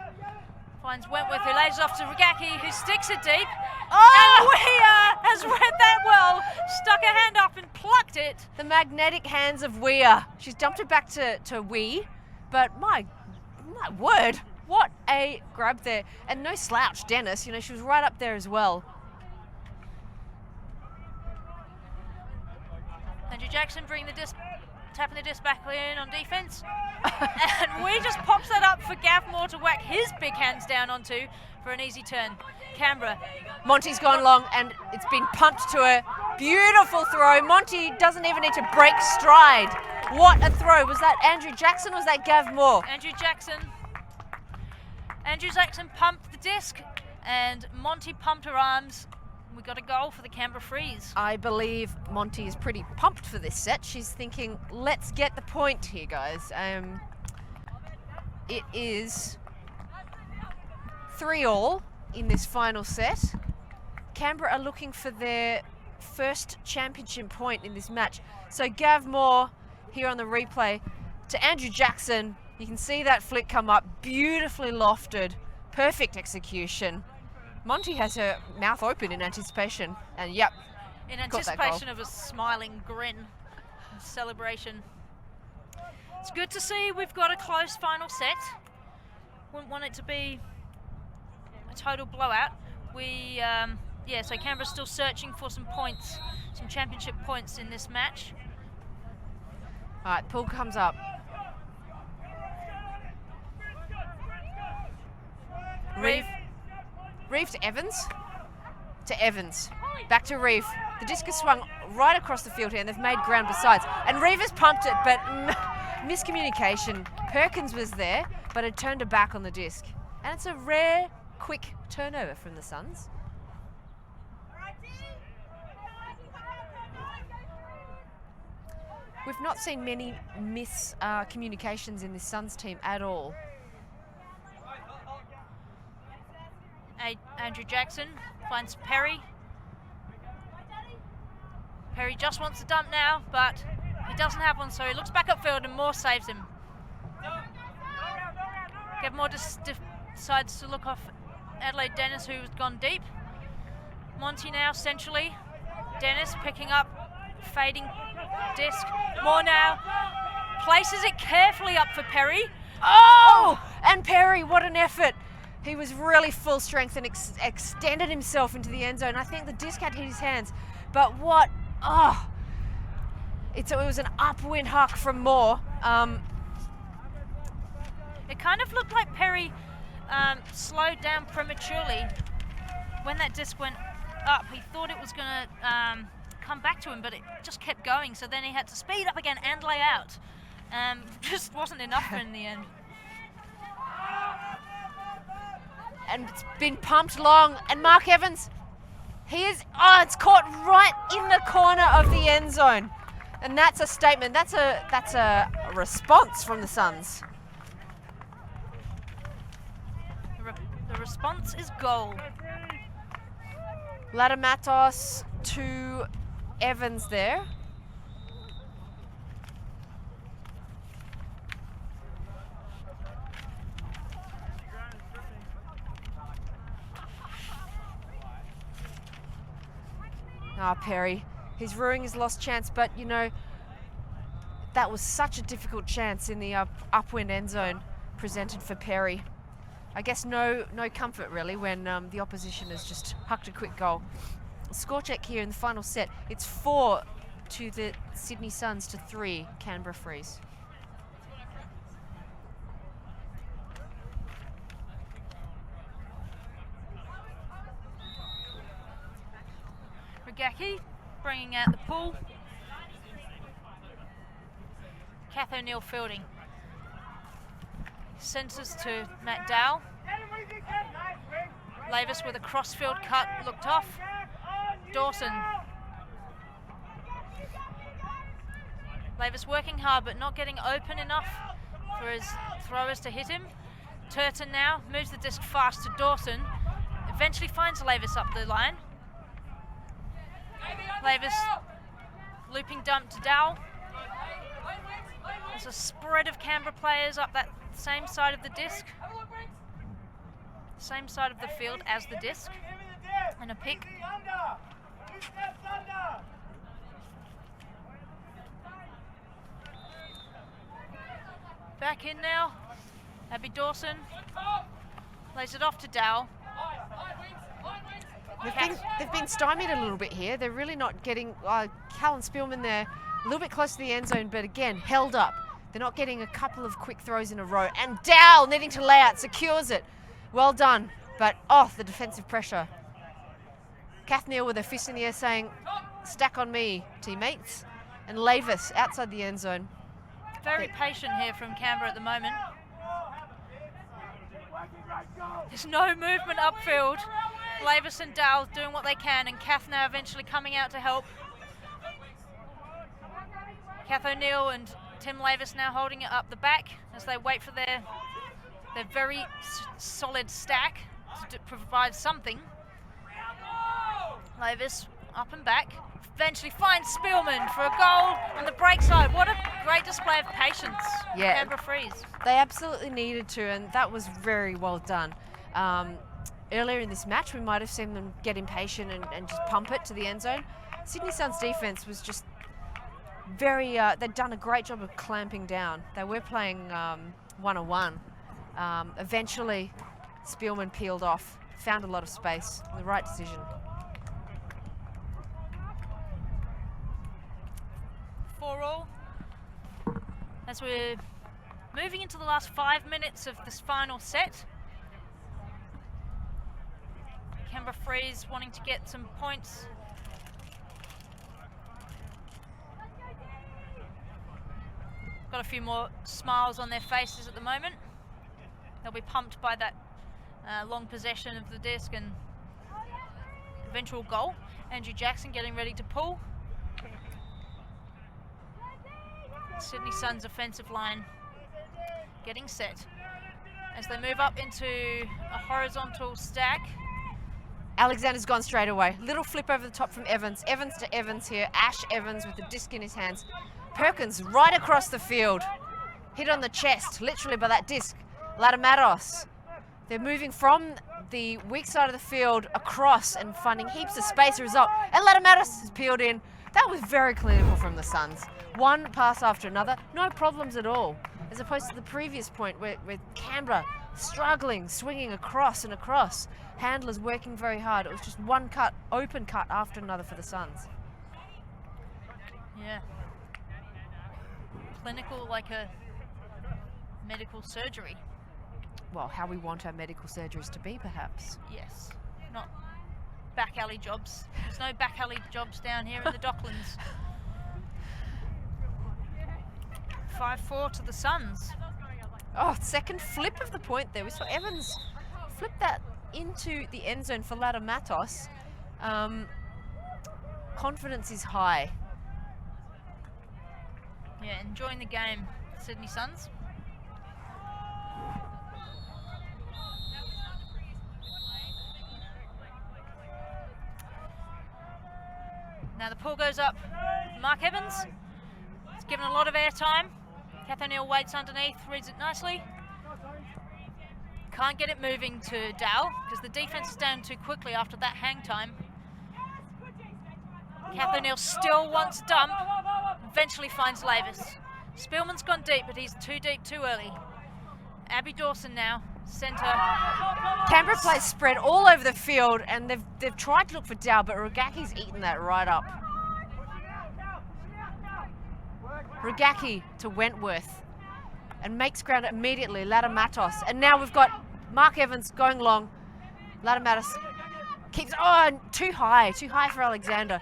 Finds Wentworth, who lays it off to Regaki, who sticks it deep. And Weir has read that well. Stuck her hand up and plucked it. The magnetic hands of Weir. She's dumped it back to Wee, but my word, what a grab there. And no slouch, Dennis. You know, she was right up there as well. Andrew Jackson bringing the disc, tapping the disc back in on defense. And Wee just pops that up for Gavmore to whack his big hands down onto for an easy turn. Canberra. Monty's gone long and it's been pumped to her. Beautiful throw. Monty doesn't even need to break stride. What a throw. Was that Andrew Jackson or was that Gavmore? Andrew Jackson. Andrew Jackson pumped the disc and Monty pumped her arms. We got a goal for the Canberra Freeze. I believe Monty is pretty pumped for this set. She's thinking, let's get the point here, guys. It is 3-3 in this final set. Canberra are looking for their first championship point in this match. So Gavmore here on the replay to Andrew Jackson. You can see that flick come up, beautifully lofted, perfect execution. Monty has her mouth open in anticipation, and yep, in anticipation of a smiling grin, celebration. It's good to see we've got a close final set. Wouldn't want it to be a total blowout. So Canberra's still searching for some points, some championship points in this match. All right, Poole comes up. Reeve to Evans. To Evans. Back to Reeve. The disc has swung right across the field here, and they've made ground besides. And Reeve has pumped it, but miscommunication. Perkins was there, but had turned her back on the disc. And it's a rare quick turnover from the Suns. We've not seen many miscommunications in this Suns team at all. Andrew Jackson finds Perry. Perry just wants to dump now, but he doesn't have one, so he looks back upfield and Moore saves him. Gavin Moore decides to look off Adelaide Dennis, who's gone deep. Monty now centrally. Dennis picking up, fading disc. Moore now places it carefully up for Perry. Oh! And Perry, what an effort. He was really full strength and extended himself into the end zone. I think the disc had hit his hands, but what? Oh! It was an upwind huck from Moore. It kind of looked like Perry slowed down prematurely. When that disc went up, he thought it was going to come back to him, but it just kept going, so then he had to speed up again and lay out. Just wasn't enough in the end. And it's been pumped long, and Mark Evans, it's caught right in the corner of the end zone. And that's a statement, that's a response from the Suns. The response is goal. Ladamatos to Evans there. Perry, he's ruining his lost chance, but you know, that was such a difficult chance in the upwind end zone presented for Perry. I guess no comfort really when the opposition has just hucked a quick goal. Score check here in the final set. It's 4 to the Sydney Suns to 3 Canberra Freeze. Regaki bringing out the pool. Kath O'Neill fielding. Centres to Matt Dowell. Lavis with a crossfield cut, looked off. Dawson. Lavis working hard but not getting open enough for his throwers to hit him. Turton now moves the disc fast to Dawson. Eventually finds Lavis up the line. Lavis looping dump to Dowell. There's a spread of Canberra players up that same side of the disc. Same side of the field as the disc. And a pick. Back in now. Abby Dawson lays it off to Dowell. They've been stymied a little bit here. They're really not getting Callan Spielman there, a little bit close to the end zone, but again, held up. They're not getting a couple of quick throws in a row. And Dowell needing to lay out, secures it. Well done, but the defensive pressure. Kath Neal with her fist in the air saying, stack on me, teammates. And Lavis outside the end zone. Very patient here from Canberra at the moment. There's no movement upfield. Lavis and Dowell doing what they can, and Kath now eventually coming out to help. Kath O'Neill and Tim Lavis now holding it up the back as they wait for their very solid stack to provide something. Lavis up and back. Eventually finds Spielman for a goal on the break side. What a great display of patience. Yeah, Canberra Freeze. They absolutely needed to, and that was very well done. Earlier in this match, we might have seen them get impatient and just pump it to the end zone. Sydney Suns defense was just they'd done a great job of clamping down. They were playing one-on-one. Eventually, Spielman peeled off, found a lot of space, the right decision. 4-all. As we're moving into the last 5 minutes of this final set. Canberra Freeze wanting to get some points. Got a few more smiles on their faces at the moment. They'll be pumped by that long possession of the disc and eventual goal. Andrew Jackson getting ready to pull. Sydney Suns offensive line getting set as they move up into a horizontal stack. Alexander's gone straight away. Little flip over the top from Evans. Evans to Evans here. Ash Evans with the disc in his hands. Perkins right across the field. Hit on the chest, literally by that disc. Latamatos. They're moving from the weak side of the field across and finding heaps of space as a result. And Latamatos is peeled in. That was very clinical from the Suns. One pass after another, no problems at all. As opposed to the previous point where Canberra struggling, swinging across and across. Handlers working very hard. It was just one cut, open cut after another for the Suns. Yeah. Clinical like a medical surgery. Well, how we want our medical surgeries to be, perhaps. Yes. Not back alley jobs. There's no back alley jobs down here in the Docklands. 5-4 to the Suns. Oh, second flip of the point there. We saw Evans flip that into the end zone for Latamatos. Confidence is high. Yeah, enjoying the game, Sydney Suns. Now the pull goes up. Mark Evans. It's given a lot of airtime. Kath O'Neill waits underneath, reads it nicely. Can't get it moving to Dow because the defense is down too quickly after that hang time. Kath O'Neill still wants dump. Eventually finds Lavis. Spielman's gone deep, but he's too deep too early. Abby Dawson now, centre. Canberra plays spread all over the field, and they've tried to look for Dow, but Ragaki's eaten that right up. Ragaki to Wentworth, and makes ground immediately. Latamatos, and now we've got Mark Evans going long. Latamatos keeps too high for Alexander.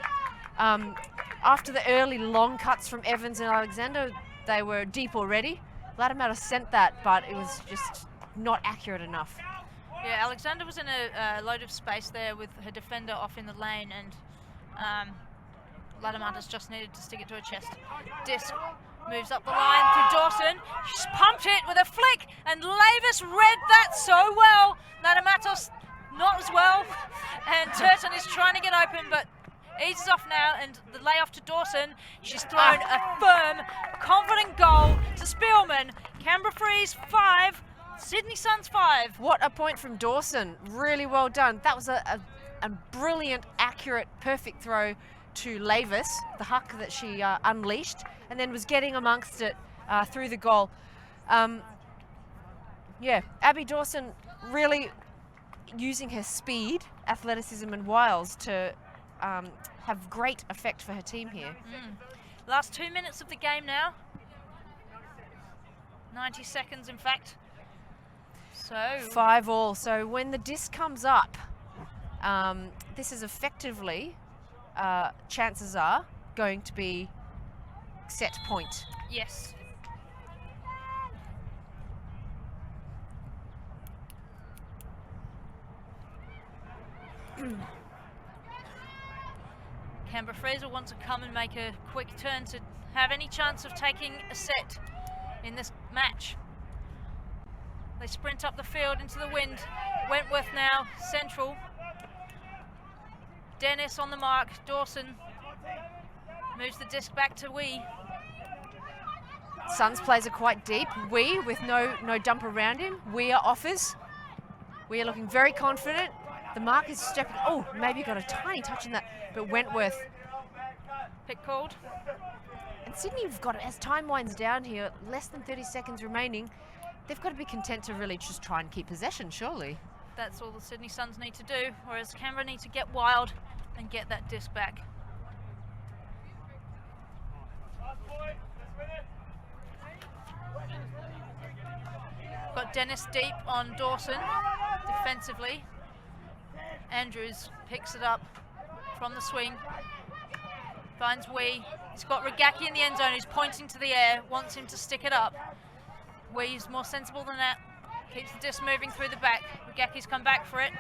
After the early long cuts from Evans and Alexander, they were deep already. Latamatos sent that, but it was just not accurate enough. Yeah, Alexander was in a load of space there with her defender off in the lane, and Latamatos just needed to stick it to her chest. Disc moves up the line through Dawson. She's pumped it with a flick, and Lavis read that so well. Latamatos not as well, and Turton is trying to get open, but eases off now, and the layoff to Dawson. She's thrown a firm, confident goal to Spielman. Canberra Freeze 5, Sydney Suns 5. What a point from Dawson. Really well done. That was a brilliant, accurate, perfect throw to Lavis, the huck that she unleashed, and then was getting amongst it through the goal. Yeah, Abby Dawson really using her speed, athleticism and wiles to have great effect for her team here. Last 2 minutes of the game now. 90 seconds, in fact. So 5-5. So when the disc comes up, this is effectively, chances are, going to be set point. yes. Canberra Freeze will want to come and make a quick turn to have any chance of taking a set in this match. They sprint up the field into the wind. Wentworth now, central. Dennis on the mark. Dawson moves the disc back to Wee. Suns plays are quite deep. Wee with no dump around him. Wee offers. We are looking very confident. The mark is stepping. Oh, maybe got a tiny touch in that, but Wentworth. Pick called. And Sydney have got, as time winds down here, less than 30 seconds remaining, they've got to be content to really just try and keep possession, surely. That's all the Sydney Suns need to do, whereas Canberra need to get wild and get that disc back. Got Dennis deep on Dawson defensively. Andrews picks it up from the swing. Finds Wee. He's got Ragaki in the end zone who's pointing to the air, wants him to stick it up. Wee's more sensible than that. Keeps the disc moving through the back. Gaki's come back for it.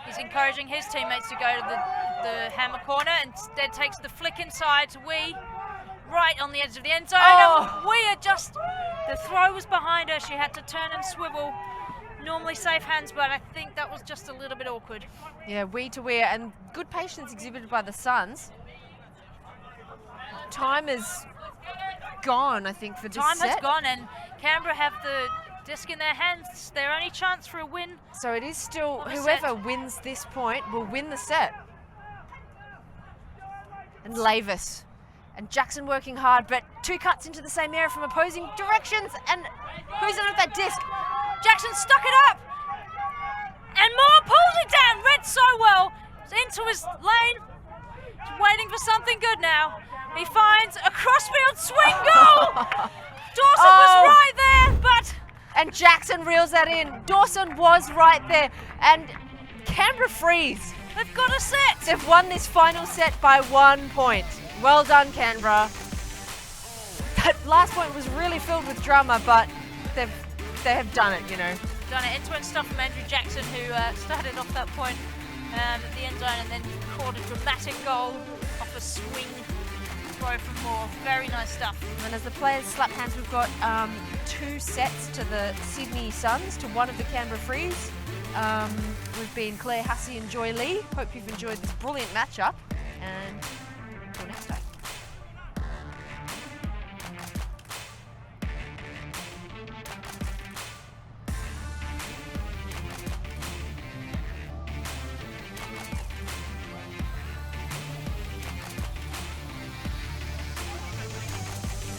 He's encouraging his teammates to go to the hammer corner, and instead takes the flick inside to Wee, right on the edge of the end zone. Oh. And Wee the throw was behind her. She had to turn and swivel. Normally safe hands, but I think that was just a little bit awkward. Yeah, Wee to Wee, and good patience exhibited by the Suns. Time is gone, I think, for this Time set. has gone, and Canberra have the disc in their hands. Their only chance for a win. So it is still On the whoever set. wins this point will win the set. And Lavis and Jackson working hard, but 2 cuts into the same area from opposing directions. And who's in with that disc? Jackson stuck it up, and Moore pulled it down. Read so well. It's into his lane. He's waiting for something good now. He finds a crossfield swing goal. Dawson was right there, but And Jackson reels that in. Dawson was right there. And Canberra Freeze. they've got a set. They've won this final set by 1 point. Well done, Canberra. That last point was really filled with drama, but they have done it, you know. Done it. End-to-end stuff from Andrew Jackson, who started off that point at the end zone and then scored a dramatic goal off a swing throw from Moore. Very nice stuff. And as the players slap hands, we've got 2 sets to the Sydney Suns to 1 of the Canberra Freeze. We've been Claire Hussey and Joy Lee. Hope you've enjoyed this brilliant matchup. And